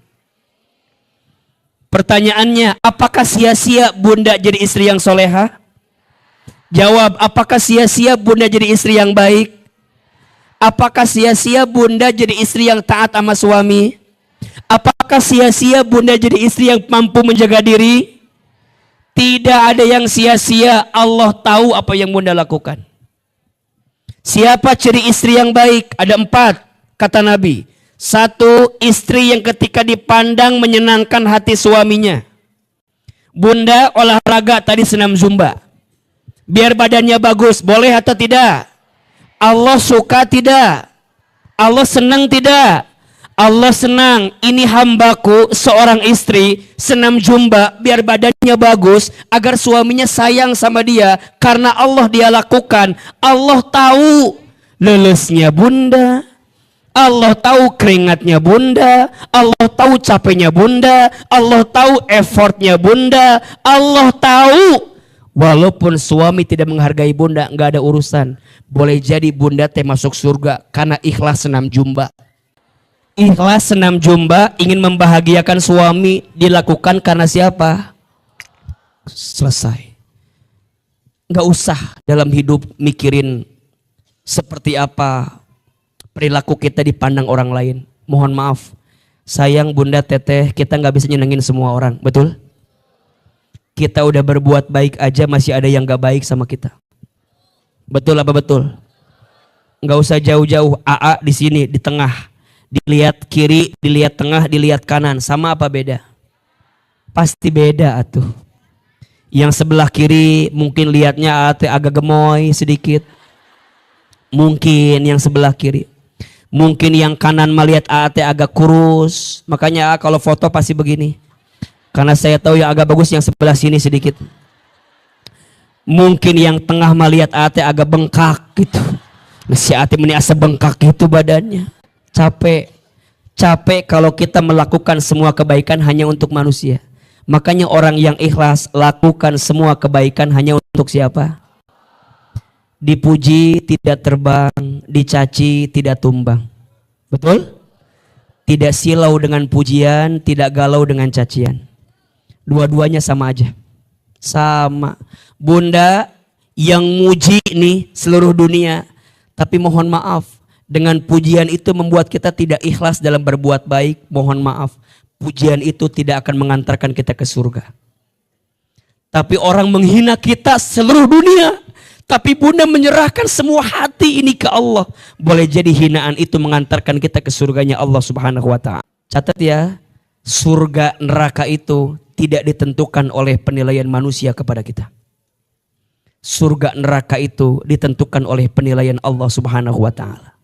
Pertanyaannya, apakah sia-sia bunda jadi istri yang soleha? Jawab, apakah sia-sia bunda jadi istri yang baik? Apakah sia-sia bunda jadi istri yang taat sama suami? Apakah sia-sia bunda jadi istri yang mampu menjaga diri? Tidak ada yang sia-sia. Allah tahu apa yang bunda lakukan. Siapa ciri istri yang baik? Ada 4 kata Nabi. 1, istri yang ketika dipandang menyenangkan hati suaminya. Bunda olahraga tadi senam zumba. Biar badannya bagus, boleh atau tidak? Allah suka tidak? Allah senang tidak? Allah senang. Ini hambaku seorang istri senam zumba biar badannya bagus agar suaminya sayang sama dia karena Allah dia lakukan. Allah tahu lelusnya bunda, Allah tahu keringatnya bunda, Allah tahu capeknya bunda, Allah tahu effortnya bunda, Allah tahu. Walaupun suami tidak menghargai bunda, nggak ada urusan. Boleh jadi bunda teh masuk surga karena ikhlas senam zumba. Ikhlas senam zumba ingin membahagiakan suami dilakukan karena siapa? selesai. Nggak usah dalam hidup mikirin seperti apa perilaku kita dipandang orang lain. Mohon maaf, sayang bunda teteh, kita nggak bisa nyenengin semua orang, betul? Kita udah berbuat baik aja masih ada yang nggak baik sama kita. Betul apa betul? Nggak usah jauh-jauh, AA di sini di tengah, dilihat kiri, dilihat tengah, dilihat kanan, sama apa beda? Pasti beda atuh. Yang sebelah kiri mungkin lihatnya agak gemoy sedikit, mungkin yang sebelah kiri. Mungkin yang kanan melihat agak kurus, makanya kalau foto pasti begini. Karena saya tahu yang agak bagus yang sebelah sini sedikit. Mungkin yang tengah melihat agak bengkak gitu. Si Ate ini asa bengkak gitu badannya. Capek kalau kita melakukan semua kebaikan hanya untuk manusia. Makanya orang yang ikhlas lakukan semua kebaikan hanya untuk siapa? Dipuji tidak terbang, dicaci tidak tumbang. Betul? Tidak silau dengan pujian, tidak galau dengan cacian. Dua-duanya sama aja. Sama. Bunda yang muji nih seluruh dunia, tapi mohon maaf, dengan pujian itu membuat kita tidak ikhlas dalam berbuat baik. Mohon maaf, pujian itu tidak akan mengantarkan kita ke surga. Tapi orang menghina kita seluruh dunia, tapi bunda menyerahkan semua hati ini ke Allah. Boleh jadi hinaan itu mengantarkan kita ke surganya Allah Subhanahu wa ta'ala. Catat ya, surga neraka itu tidak ditentukan oleh penilaian manusia kepada kita. Surga neraka itu ditentukan oleh penilaian Allah Subhanahu wa ta'ala.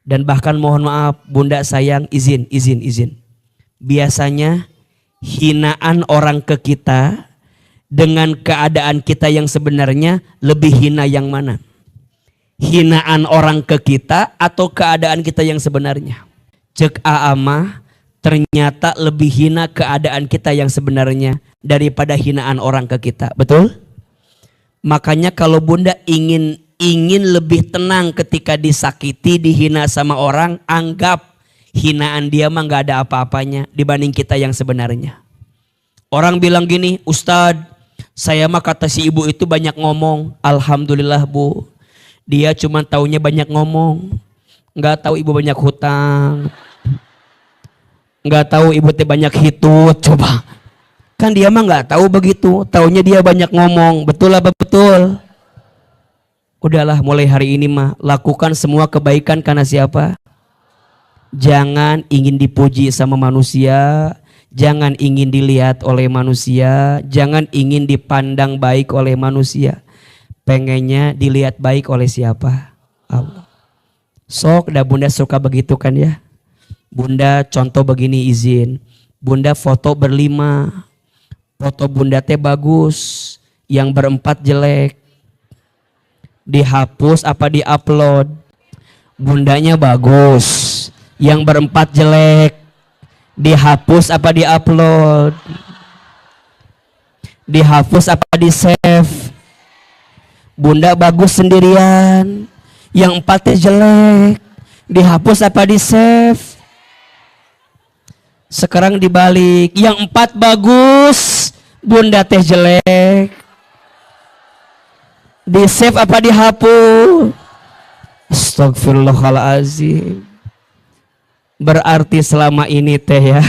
Dan bahkan mohon maaf bunda sayang, izin. Biasanya hinaan orang ke kita dengan keadaan kita yang sebenarnya lebih hina yang mana? Hinaan orang ke kita atau keadaan kita yang sebenarnya? Cek Aamah, ternyata lebih hina keadaan kita yang sebenarnya daripada hinaan orang ke kita. Betul? Makanya kalau bunda ingin lebih tenang ketika disakiti, dihina sama orang, anggap hinaan dia mah gak ada apa-apanya dibanding kita yang sebenarnya. Orang bilang gini, Ustadz, saya mah kata si ibu itu banyak ngomong. Alhamdulillah bu, dia cuma taunya banyak ngomong, nggak tahu ibu banyak hutang, nggak tahu ibu teh banyak hitut. Coba, kan dia mah nggak tahu begitu, taunya dia banyak ngomong. Betul apa betul? Udahlah, mulai hari ini mah lakukan semua kebaikan karena siapa? Jangan ingin dipuji sama manusia, jangan ingin dilihat oleh manusia, jangan ingin dipandang baik oleh manusia. Pengennya dilihat baik oleh siapa? Allah. Sok dah bunda suka begitu kan ya? Bunda contoh begini, izin. Bunda foto berlima, foto bunda teh bagus, yang berempat jelek. Dihapus apa diupload? Bundanya bagus, yang berempat jelek. Dihapus apa diupload? Dihapus apa di save? Bunda bagus sendirian, yang empatnya jelek. Dihapus apa di save? Sekarang dibalik, yang empat bagus, bunda teh jelek. Di save apa dihapus? Astagfirullahaladzim. Berarti selama ini teh ya,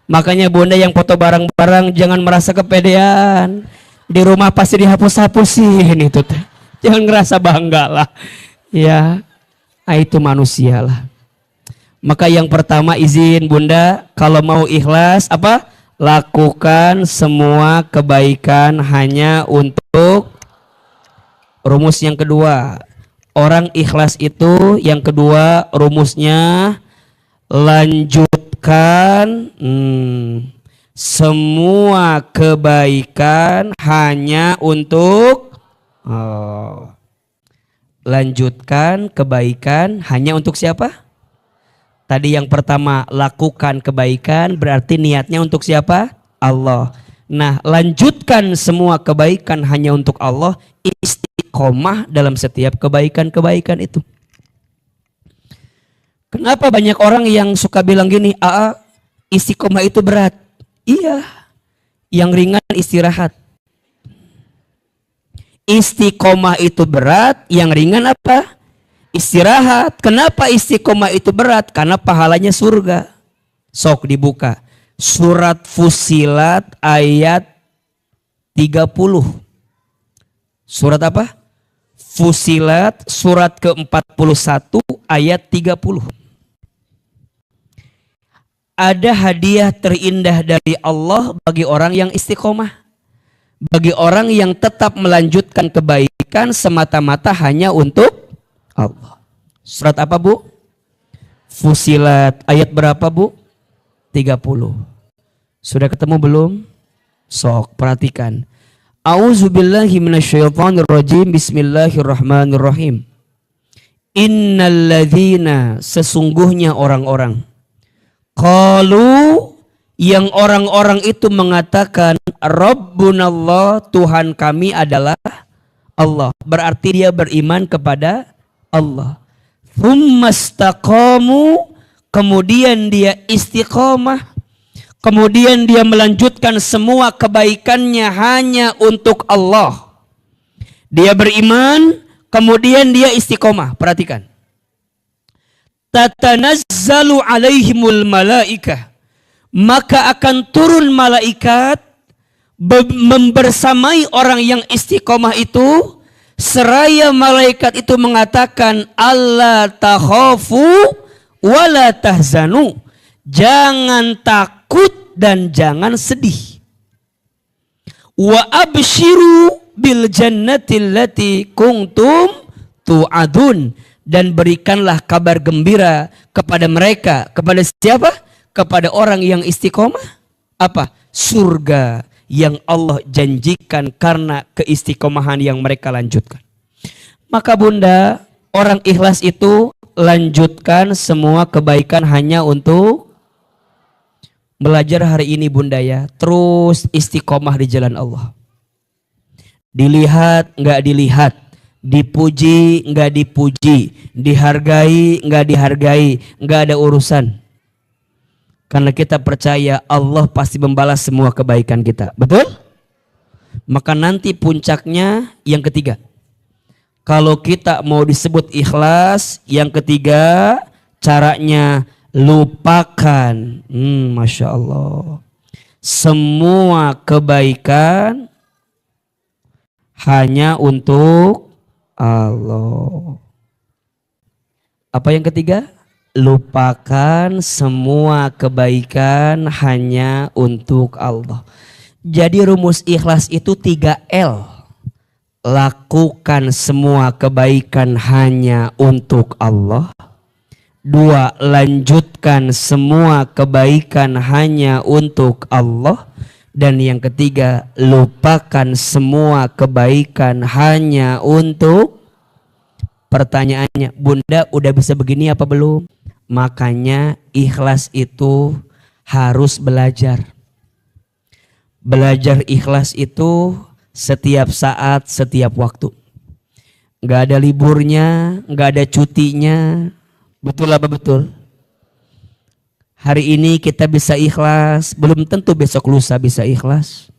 makanya bunda yang foto barang-barang jangan merasa kepedean. Di rumah pasti dihapus-hapusin itu teh. Jangan ngerasa bangga lah. Ya, itu manusia lah. Maka yang pertama izin bunda, kalau mau ikhlas apa? Lakukan semua kebaikan hanya untuk. Rumus yang kedua, orang ikhlas itu yang kedua rumusnya lanjutkan semua kebaikan hanya untuk lanjutkan kebaikan hanya untuk siapa? Tadi yang pertama lakukan kebaikan berarti niatnya untuk siapa? Allah. Nah, lanjutkan semua kebaikan hanya untuk Allah, istiqomah dalam setiap kebaikan-kebaikan itu. Kenapa banyak orang yang suka bilang gini, istiqomah itu berat? Iya, yang ringan istirahat. Istiqomah itu berat, yang ringan apa? Istirahat. Kenapa istiqomah itu berat? Karena pahalanya surga. Sok dibuka. Surat Fussilat ayat 30. Surat apa? Fussilat surat ke-41 ayat 30. Ada hadiah terindah dari Allah bagi orang yang istiqomah. Bagi orang yang tetap melanjutkan kebaikan semata-mata hanya untuk Allah. Surat apa, Bu? Fussilat ayat berapa, Bu? 30. Sudah ketemu belum? Sok perhatikan. A'udzubillahi minasyaitonirrajim. Bismillahirrahmanirrahim. Innalladzina, sesungguhnya orang-orang. Qalu, yang orang-orang itu mengatakan Rabbunallah, Tuhan kami adalah Allah. Berarti dia beriman kepada Allah. Tsumastaqamu, kemudian dia istiqomah. Kemudian dia melanjutkan semua kebaikannya hanya untuk Allah. Dia beriman, kemudian dia istiqomah. Perhatikan. Tatanazzalu alaihimul malaikah, maka akan turun malaikat membersamai orang yang istiqomah itu, seraya malaikat itu mengatakan alla takhafu wala tahzanu, jangan takut dan jangan sedih. Wa abshiru bil jannati allati kuntum tu'adun, dan berikanlah kabar gembira kepada mereka. Kepada siapa? Kepada orang yang istiqomah. Apa? Surga yang Allah janjikan karena keistiqomahan yang mereka lanjutkan. Maka Bunda, orang ikhlas itu lanjutkan semua kebaikan hanya untuk belajar hari ini, Bunda ya. Terus istiqomah di jalan Allah. Dilihat nggak dilihat, dipuji nggak dipuji, dihargai nggak dihargai, nggak ada urusan. Karena kita percaya Allah pasti membalas semua kebaikan kita. Betul? Maka nanti puncaknya yang ketiga. Kalau kita mau disebut ikhlas, yang ketiga caranya lupakan. Masya Allah. Semua kebaikan hanya untuk Allah. Apa yang ketiga? Lupakan semua kebaikan hanya untuk Allah. Jadi rumus ikhlas itu 3L. Lakukan semua kebaikan hanya untuk Allah. 2. Lanjutkan semua kebaikan hanya untuk Allah. Dan yang ketiga, lupakan semua kebaikan hanya untuk. Pertanyaannya, Bunda udah bisa begini apa belum? Makanya ikhlas itu harus belajar. Belajar ikhlas itu setiap saat, setiap waktu. Gak ada liburnya, gak ada cutinya. Betul apa betul? Hari ini kita bisa ikhlas, belum tentu besok lusa bisa ikhlas.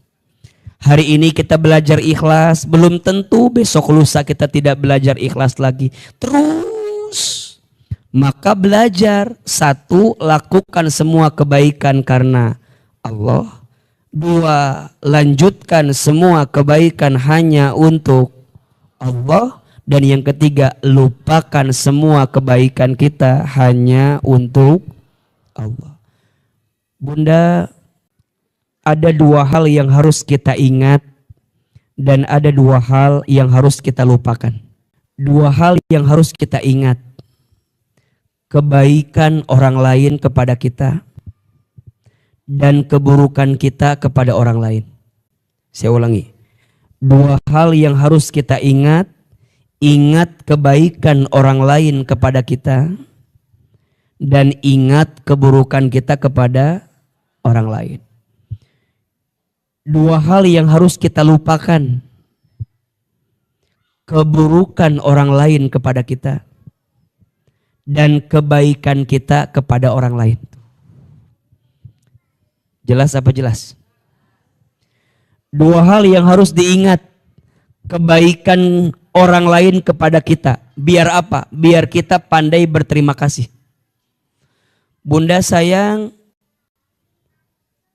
Hari ini kita belajar ikhlas, belum tentu besok lusa kita tidak belajar ikhlas lagi. Terus. Maka belajar. 1. Lakukan semua kebaikan karena Allah. 2. Lanjutkan semua kebaikan hanya untuk Allah. Dan yang ketiga, lupakan semua kebaikan kita hanya untuk Allah. Bunda, ada 2 hal yang harus kita ingat dan ada 2 hal yang harus kita lupakan. 2 hal yang harus kita ingat. Kebaikan orang lain kepada kita dan keburukan kita kepada orang lain. Saya ulangi. 2 hal yang harus kita ingat. Ingat kebaikan orang lain kepada kita dan ingat keburukan kita kepada orang lain. 2 hal yang harus kita lupakan. Keburukan orang lain kepada kita dan kebaikan kita kepada orang lain. Jelas apa jelas? Dua hal yang harus diingat. Kebaikan orang lain kepada kita. Biar apa? Biar kita pandai berterima kasih. Bunda sayang,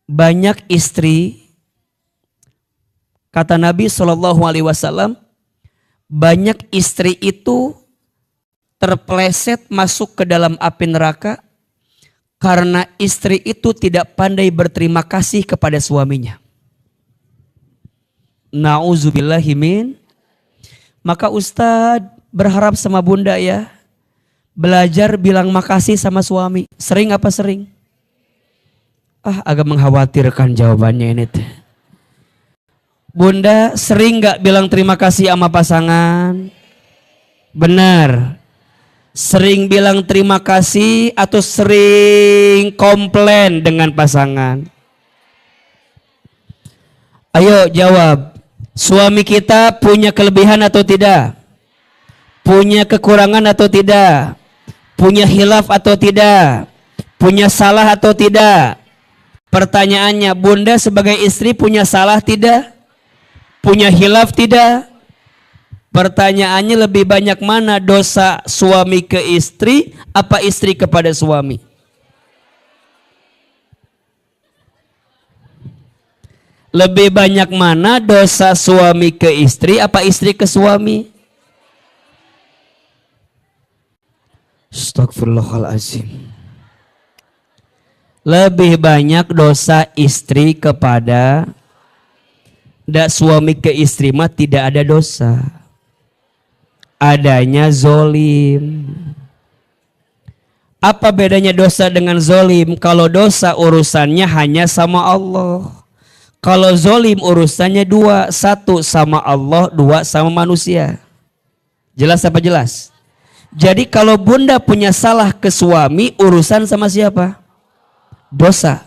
banyak istri, kata Nabi SAW, banyak istri itu terpeleset masuk ke dalam api neraka karena istri itu tidak pandai berterima kasih kepada suaminya. Na'udzubillahimin. Maka Ustadz berharap sama bunda ya, belajar bilang makasih sama suami. Sering apa sering? Agak mengkhawatirkan jawabannya ini. Bunda sering gak bilang terima kasih sama pasangan? Benar. Sering bilang terima kasih atau sering komplain dengan pasangan? Ayo jawab. Suami kita punya kelebihan atau tidak? Punya kekurangan atau tidak? Punya khilaf atau tidak? Punya salah atau tidak? Pertanyaannya, bunda sebagai istri punya salah tidak? Punya khilaf tidak? Pertanyaannya, lebih banyak mana dosa suami ke istri apa istri kepada suami? Lebih banyak mana dosa suami ke istri apa istri ke suami? Astagfirullahaladzim. Lebih banyak dosa istri kepada suami ke istri mah tidak ada dosa. Adanya zolim. Apa bedanya dosa dengan zolim? Kalau dosa urusannya hanya sama Allah. Kalau zolim urusannya dua. Satu sama Allah, dua sama manusia. Jelas apa jelas? Jadi kalau bunda punya salah ke suami, urusan sama siapa? Dosa.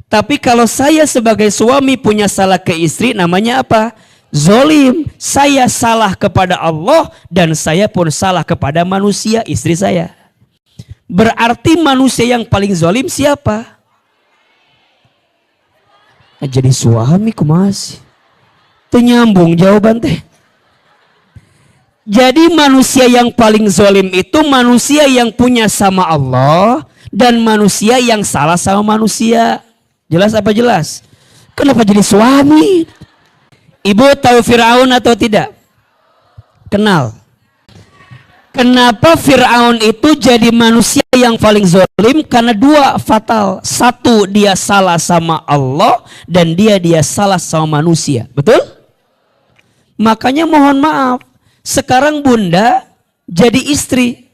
Tapi kalau saya sebagai suami punya salah ke istri, namanya apa? Zolim. Saya salah kepada Allah dan saya pun salah kepada manusia, istri saya. Berarti manusia yang paling zolim siapa? Jadi suami kumas. Ternyambung jawaban teh. Jadi manusia yang paling zolim itu manusia yang punya sama Allah dan manusia yang salah sama manusia. Jelas apa jelas? Kenapa jadi suami? Ibu tahu Fir'aun atau tidak? Kenal. Kenapa Fir'aun itu jadi manusia yang paling zalim? Karena dua fatal. Satu, dia salah sama Allah dan dia salah sama manusia. Betul? Makanya mohon maaf, sekarang bunda jadi istri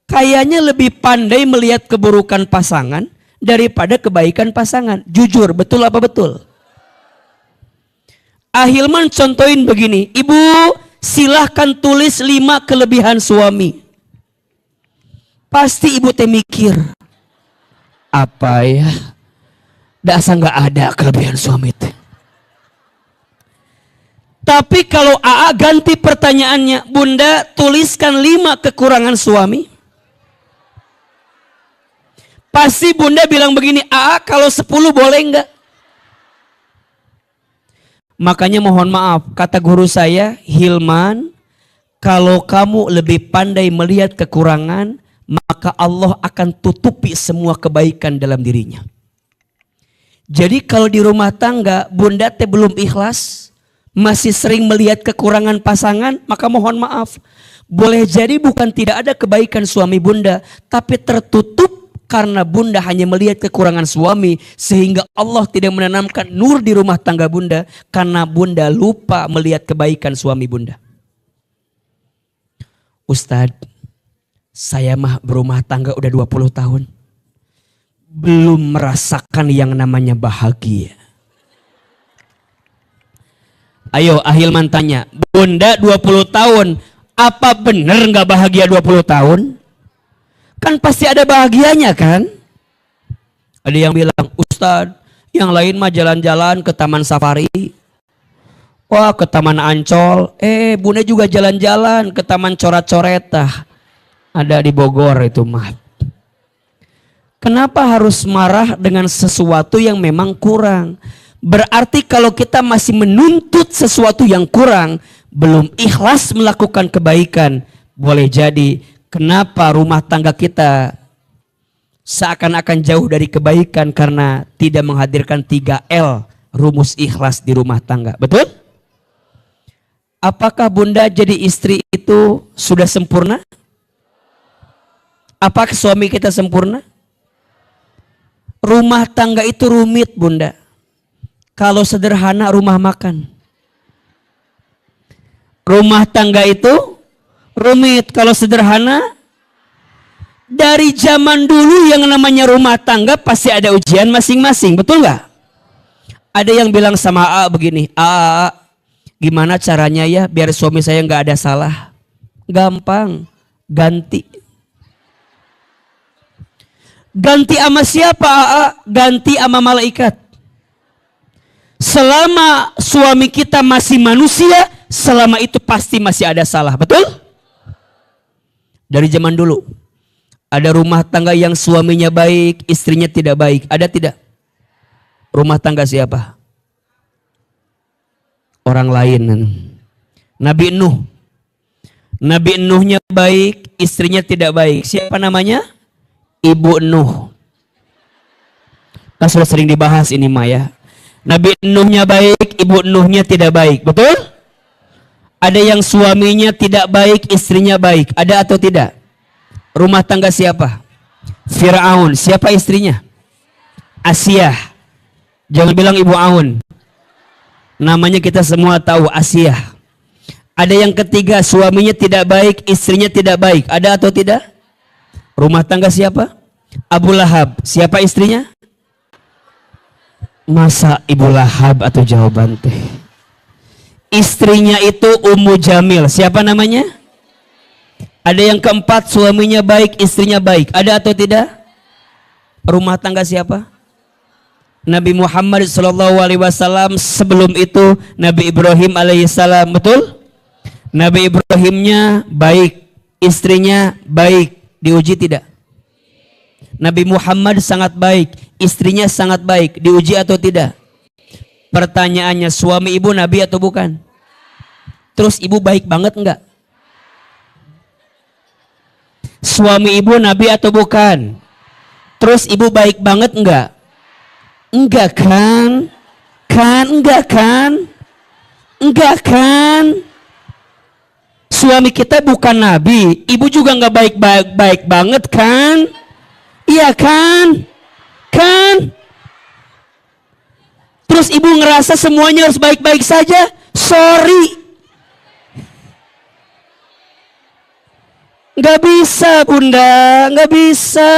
kayaknya lebih pandai melihat keburukan pasangan daripada kebaikan pasangan. Jujur, betul apa betul? Ahilman contohin begini, ibu silahkan tulis 5 kelebihan suami. Pasti ibu teh mikir, apa ya? Dasar nggak ada kelebihan suami teh. Tapi kalau AA ganti pertanyaannya, bunda tuliskan 5 kekurangan suami. Pasti bunda bilang begini, AA kalau 10 boleh nggak? Makanya mohon maaf, kata guru saya, Hilman, kalau kamu lebih pandai melihat kekurangan, maka Allah akan tutupi semua kebaikan dalam dirinya. Jadi kalau di rumah tangga, bunda teh belum ikhlas, masih sering melihat kekurangan pasangan, maka mohon maaf. Boleh jadi bukan tidak ada kebaikan suami bunda, tapi tertutup karena bunda hanya melihat kekurangan suami, sehingga Allah tidak menanamkan nur di rumah tangga bunda, karena bunda lupa melihat kebaikan suami bunda. Ustadz, saya mah berumah tangga udah 20 tahun. Belum merasakan yang namanya bahagia. Ayo Ahilman tanya, bunda 20 tahun, apa bener gak bahagia 20 tahun? Kan pasti ada bahagianya kan? Ada yang bilang, Ustadz, yang lain mah jalan-jalan ke taman safari. Wah, ke taman Ancol. Bunda juga jalan-jalan ke taman coret-coret. Ada di Bogor itu mah. Kenapa harus marah dengan sesuatu yang memang kurang? Berarti kalau kita masih menuntut sesuatu yang kurang, belum ikhlas melakukan kebaikan, boleh jadi kenapa rumah tangga kita seakan-akan jauh dari kebaikan karena tidak menghadirkan 3L, rumus ikhlas di rumah tangga. Betul? Apakah Bunda jadi istri itu sudah sempurna? Apakah suami kita sempurna? Rumah tangga itu rumit, Bunda. Kalau sederhana rumah makan. Rumah tangga itu rumit. Kalau sederhana, dari zaman dulu yang namanya rumah tangga pasti ada ujian masing-masing. Betul nggak? Ada yang bilang sama A begini, A, gimana caranya ya biar suami saya nggak ada salah? Gampang, ganti. Ganti sama siapa? A? Ganti sama malaikat. Selama suami kita masih manusia, selama itu pasti masih ada salah. Betul? Dari zaman dulu. Ada rumah tangga yang suaminya baik, istrinya tidak baik. Ada tidak? Rumah tangga siapa? Orang lain. Nabi Nuh. Nabi Nuhnya baik, istrinya tidak baik. Siapa namanya? Ibu Nuh. Kan sudah sering dibahas ini mah ya. Nabi Nuhnya baik, ibu Nuhnya tidak baik. Betul? Ada yang suaminya tidak baik, istrinya baik. Ada atau tidak? Rumah tangga siapa? Fir'aun. Siapa istrinya? Asiyah. Jangan bilang Ibu Aun. Namanya kita semua tahu, Asiyah. Ada yang ketiga, suaminya tidak baik, istrinya tidak baik. Ada atau tidak? Rumah tangga siapa? Abu Lahab. Siapa istrinya? Masa Ibu Lahab atau jawaban teh? Istrinya itu Ummu Jamil. Siapa namanya? Ada yang keempat, suaminya baik, istrinya baik. Ada atau tidak? Rumah tangga siapa? Nabi Muhammad SAW. Sebelum itu Nabi Ibrahim alaihissalam. Betul? Nabi Ibrahimnya baik, istrinya baik. Diuji tidak? Nabi Muhammad sangat baik, istrinya sangat baik. Diuji atau tidak? Pertanyaannya, suami ibu Nabi atau bukan? Terus ibu baik banget enggak? Suami ibu Nabi atau bukan? Terus ibu baik banget enggak? Enggak kan? Enggak kan? Enggak kan? Suami kita bukan Nabi, ibu juga enggak baik banget kan? Iya kan? Kan? Terus ibu ngerasa semuanya harus baik-baik saja? Sorry. Nggak bisa Bunda, nggak bisa.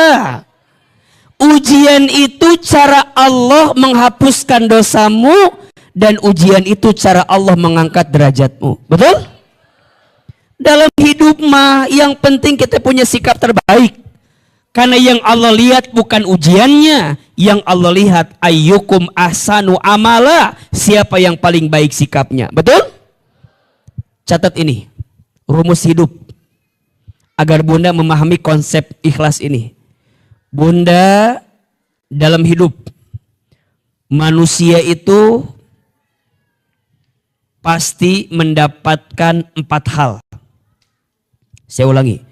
Ujian itu cara Allah menghapuskan dosamu, dan ujian itu cara Allah mengangkat derajatmu. Betul? Dalam hidup mah yang penting kita punya sikap terbaik. Karena yang Allah lihat bukan ujiannya, yang Allah lihat ayyukum ahsanu amala, siapa yang paling baik sikapnya. Betul? Catat ini, rumus hidup. Agar Bunda memahami konsep ikhlas ini. Bunda, dalam hidup manusia itu pasti mendapatkan 4 hal. Saya ulangi.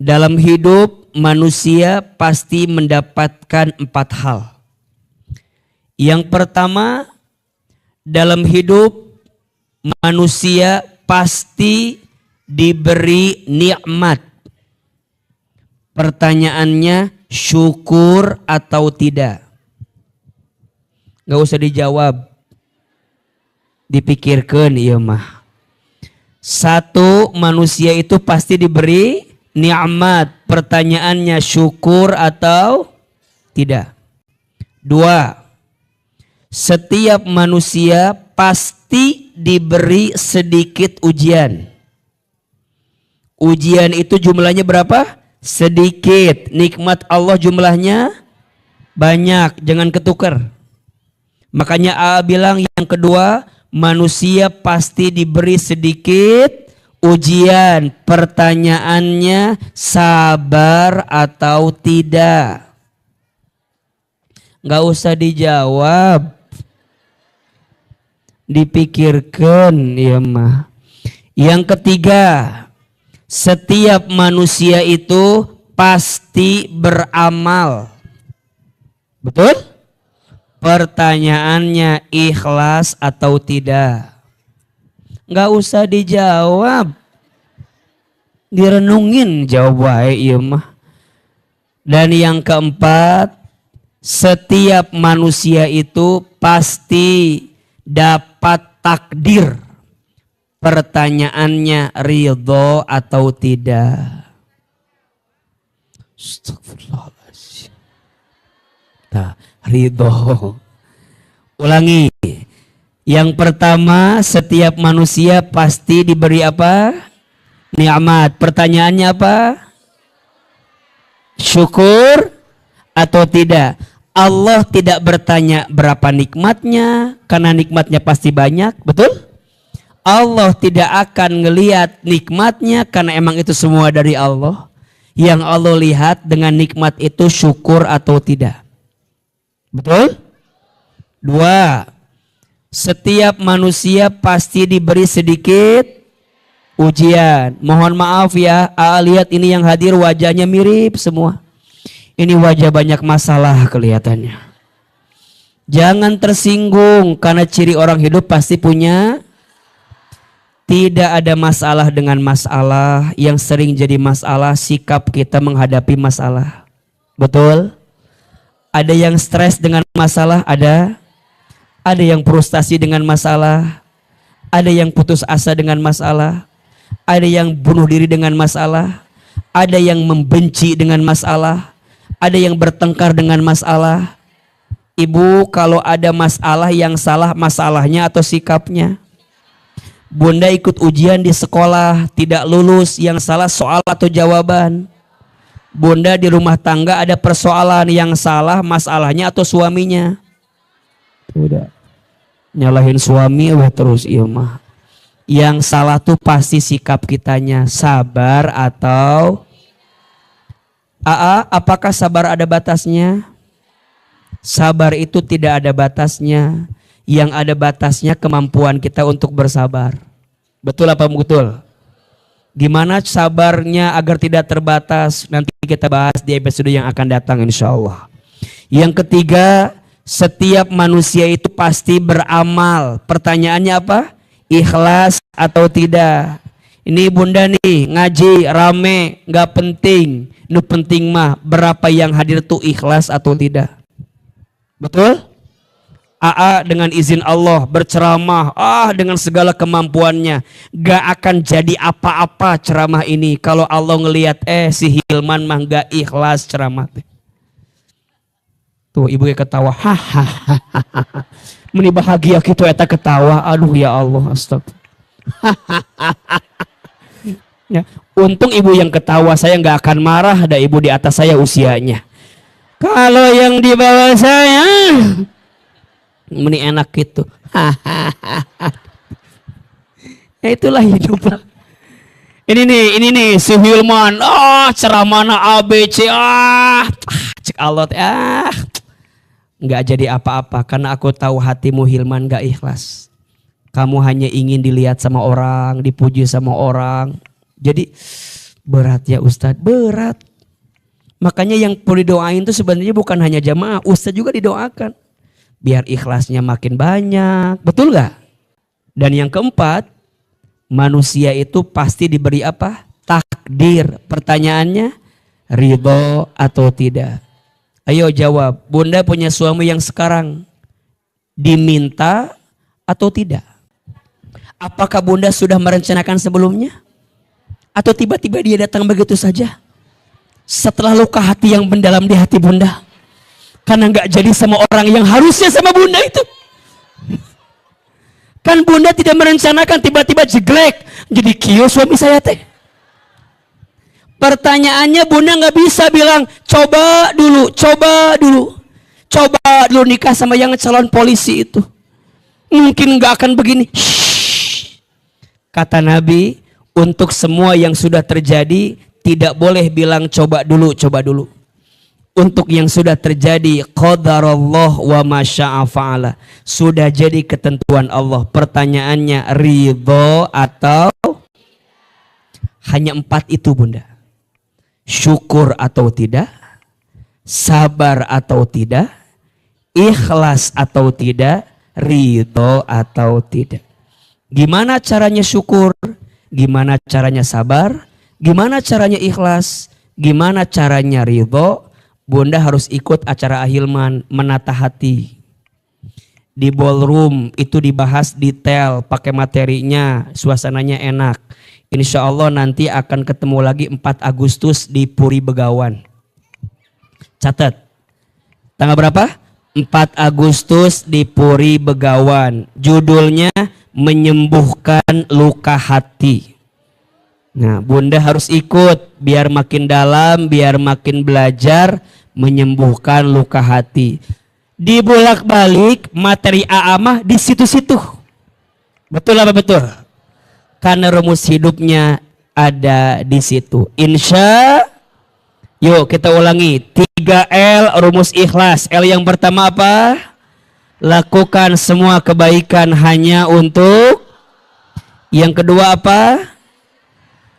Dalam hidup manusia pasti mendapatkan 4 hal. Yang pertama, dalam hidup manusia pasti diberi nikmat. Pertanyaannya, syukur atau tidak? Gak usah dijawab, dipikirkan iya mah. 1, manusia itu pasti diberi nikmat. Pertanyaannya, syukur atau tidak? 2, setiap manusia pasti diberi sedikit ujian. Ujian itu jumlahnya berapa? Sedikit. Nikmat Allah jumlahnya banyak. Jangan ketukar. Makanya A bilang yang kedua, manusia pasti diberi sedikit ujian. Pertanyaannya, sabar atau tidak? Nggak usah dijawab. dipikirkan ya mah. Yang ketiga, setiap manusia itu pasti beramal. Betul? Pertanyaannya ikhlas atau tidak? Nggak usah dijawab, direnungin jawab wae ieu mah. Dan yang keempat, setiap manusia itu pasti dapat takdir. Pertanyaannya ridho atau tidak? Astagfirullahaladzim. Nah, ridho. Ulangi. Yang pertama, setiap manusia pasti diberi apa? Nikmat. Pertanyaannya apa? Syukur atau tidak? Allah tidak bertanya berapa nikmatnya, karena nikmatnya pasti banyak, betul? Allah tidak akan ngelihat nikmatnya karena emang itu semua dari Allah. Yang Allah lihat dengan nikmat itu syukur atau tidak. Betul? Dua, setiap manusia pasti diberi sedikit ujian. Mohon maaf ya, lihat ini yang hadir wajahnya mirip semua. Ini wajah banyak masalah kelihatannya. Jangan tersinggung karena ciri orang hidup pasti punya. Tidak ada masalah dengan masalah, yang sering jadi masalah sikap kita menghadapi masalah. Betul? Ada yang stres dengan masalah, ada yang frustasi dengan masalah, ada yang putus asa dengan masalah, ada yang bunuh diri dengan masalah, ada yang membenci dengan masalah, ada yang bertengkar dengan masalah. Ibu, kalau ada masalah, yang salah masalahnya atau sikapnya? Bunda ikut ujian di sekolah, tidak lulus, yang salah soal atau jawaban? Bunda di rumah tangga ada persoalan, yang salah masalahnya atau suaminya? Udah nyalahin suami terus, iya mah. Yang salah tuh pasti sikap kitanya. Sabar atau apakah sabar ada batasnya? Sabar itu tidak ada batasnya. Yang ada batasnya kemampuan kita untuk bersabar. Betul apa betul? Gimana sabarnya agar tidak terbatas? Nanti kita bahas di episode yang akan datang insya Allah. Yang ketiga, setiap manusia itu pasti beramal. Pertanyaannya apa? Ikhlas atau tidak? Ini bunda nih ngaji rame, gak penting. Nu penting mah berapa yang hadir tuh ikhlas atau tidak? Betul? Dengan izin Allah berceramah, dengan segala kemampuannya, gak akan jadi apa-apa ceramah ini kalau Allah ngelihat si Hilman mah gak ikhlas ceramah. Tuh ibu ketawa, hahaha, meni bahagia gitu eta ketawa, aduh ya Allah, astagfirullah. Ya, untung ibu yang ketawa, saya gak akan marah, ada ibu di atas saya usianya. Kalau yang di bawah saya meni enak gitu. Ya itulah hidup. Ini nih si Hilman, ceramahna ABC, cek Allah, nggak jadi apa-apa karena aku tahu hatimu Hilman nggak ikhlas. Kamu hanya ingin dilihat sama orang, dipuji sama orang. Jadi berat ya Ustadz, berat. Makanya yang perlu didoain itu sebenarnya bukan hanya jamaah, Ustadz juga didoakan. Biar ikhlasnya makin banyak, betul gak? Dan yang keempat, manusia itu pasti diberi apa? Takdir. Pertanyaannya, ridho atau tidak? Ayo jawab, bunda punya suami yang sekarang diminta atau tidak? Apakah bunda sudah merencanakan sebelumnya? Atau tiba-tiba dia datang begitu saja? Setelah luka hati yang mendalam di hati bunda? Karena nggak jadi sama orang yang harusnya sama bunda itu. Kan bunda tidak merencanakan, tiba-tiba jeglek. Jadi kio suami saya teh. Pertanyaannya bunda nggak bisa bilang coba dulu nikah sama yang calon polisi itu. Mungkin nggak akan begini. Shhh. Kata Nabi, untuk semua yang sudah terjadi tidak boleh bilang coba dulu. untuk yang sudah terjadi, qadarallah wa masya'a fa'ala, sudah jadi ketentuan Allah. Pertanyaannya, ridho atau hanya 4 itu bunda? Syukur atau tidak, sabar atau tidak, ikhlas atau tidak, ridho atau tidak. Gimana caranya syukur, gimana caranya sabar, gimana caranya ikhlas, gimana caranya ridho? Bunda harus ikut acara Ahilman Menata Hati. Di ballroom itu dibahas detail, pakai materinya, suasananya enak. Insya Allah nanti akan ketemu lagi 4 Agustus di Puri Begawan. Catat, tanggal berapa? 4 Agustus di Puri Begawan. Judulnya Menyembuhkan Luka Hati. Nah, bunda harus ikut biar makin dalam, biar makin belajar menyembuhkan luka hati. Dibolak-balik materi Aamah di situ-situ. Betul apa betul? Karena rumus hidupnya ada di situ. Insya, yuk kita ulangi. 3L rumus ikhlas. L yang pertama apa? Lakukan semua kebaikan hanya untuk. Yang kedua apa?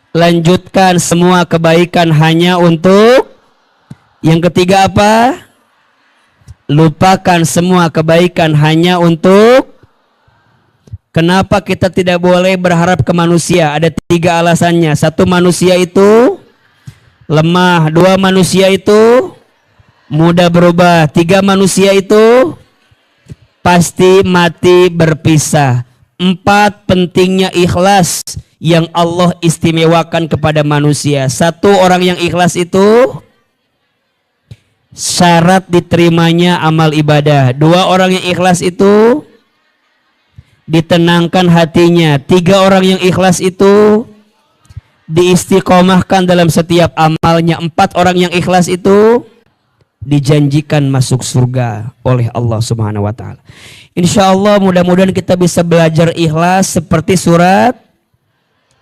Lanjutkan semua kebaikan hanya untuk. Yang ketiga apa? Lupakan semua kebaikan hanya untuk. Kenapa kita tidak boleh berharap ke manusia? Ada 3 alasannya. 1, manusia itu lemah. 2, manusia itu mudah berubah. 3, manusia itu pasti mati berpisah. 4, pentingnya ikhlas yang Allah istimewakan kepada manusia. 1, orang yang ikhlas itu syarat diterimanya amal ibadah. 2, orang yang ikhlas itu ditenangkan hatinya. 3, orang yang ikhlas itu diistiqomahkan dalam setiap amalnya. 4, orang yang ikhlas itu dijanjikan masuk surga oleh Allah Subhanahu wa taala. Insya Allah mudah-mudahan kita bisa belajar ikhlas seperti surat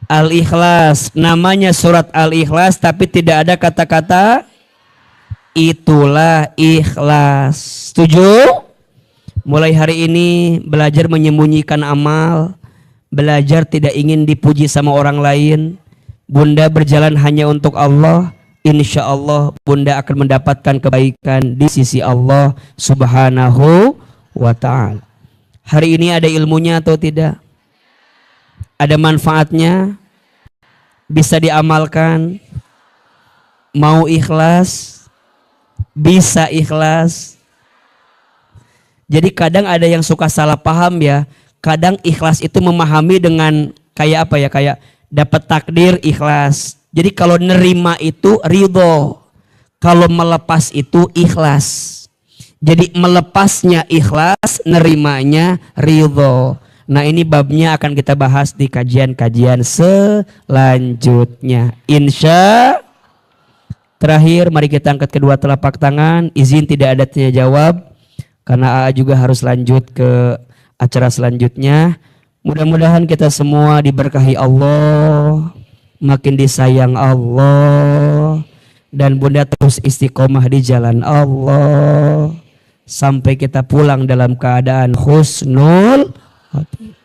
Al-Ikhlas. Namanya surat Al-Ikhlas tapi tidak ada kata-kata itulah ikhlas. Setuju? Mulai hari ini belajar menyembunyikan amal, belajar tidak ingin dipuji sama orang lain. Bunda berjalan hanya untuk Allah. Insya Allah bunda akan mendapatkan kebaikan di sisi Allah Subhanahu wa ta'ala. Hari ini ada ilmunya atau tidak? Ada manfaatnya? Bisa diamalkan? Mau ikhlas? Bisa ikhlas? Jadi kadang ada yang suka salah paham ya. Kadang ikhlas itu memahami dengan kayak apa ya? Kayak dapat takdir ikhlas. Jadi kalau nerima itu ridho. Kalau melepas itu ikhlas. Jadi melepasnya ikhlas, nerimanya ridho. Nah ini babnya akan kita bahas di kajian-kajian selanjutnya. Insya. Terakhir mari kita angkat kedua telapak tangan. Izin tidak ada tanya jawab. Karena AA juga harus lanjut ke acara selanjutnya. Mudah-mudahan kita semua diberkahi Allah. Makin disayang Allah. Dan bunda terus istiqomah di jalan Allah. Sampai kita pulang dalam keadaan husnul hati.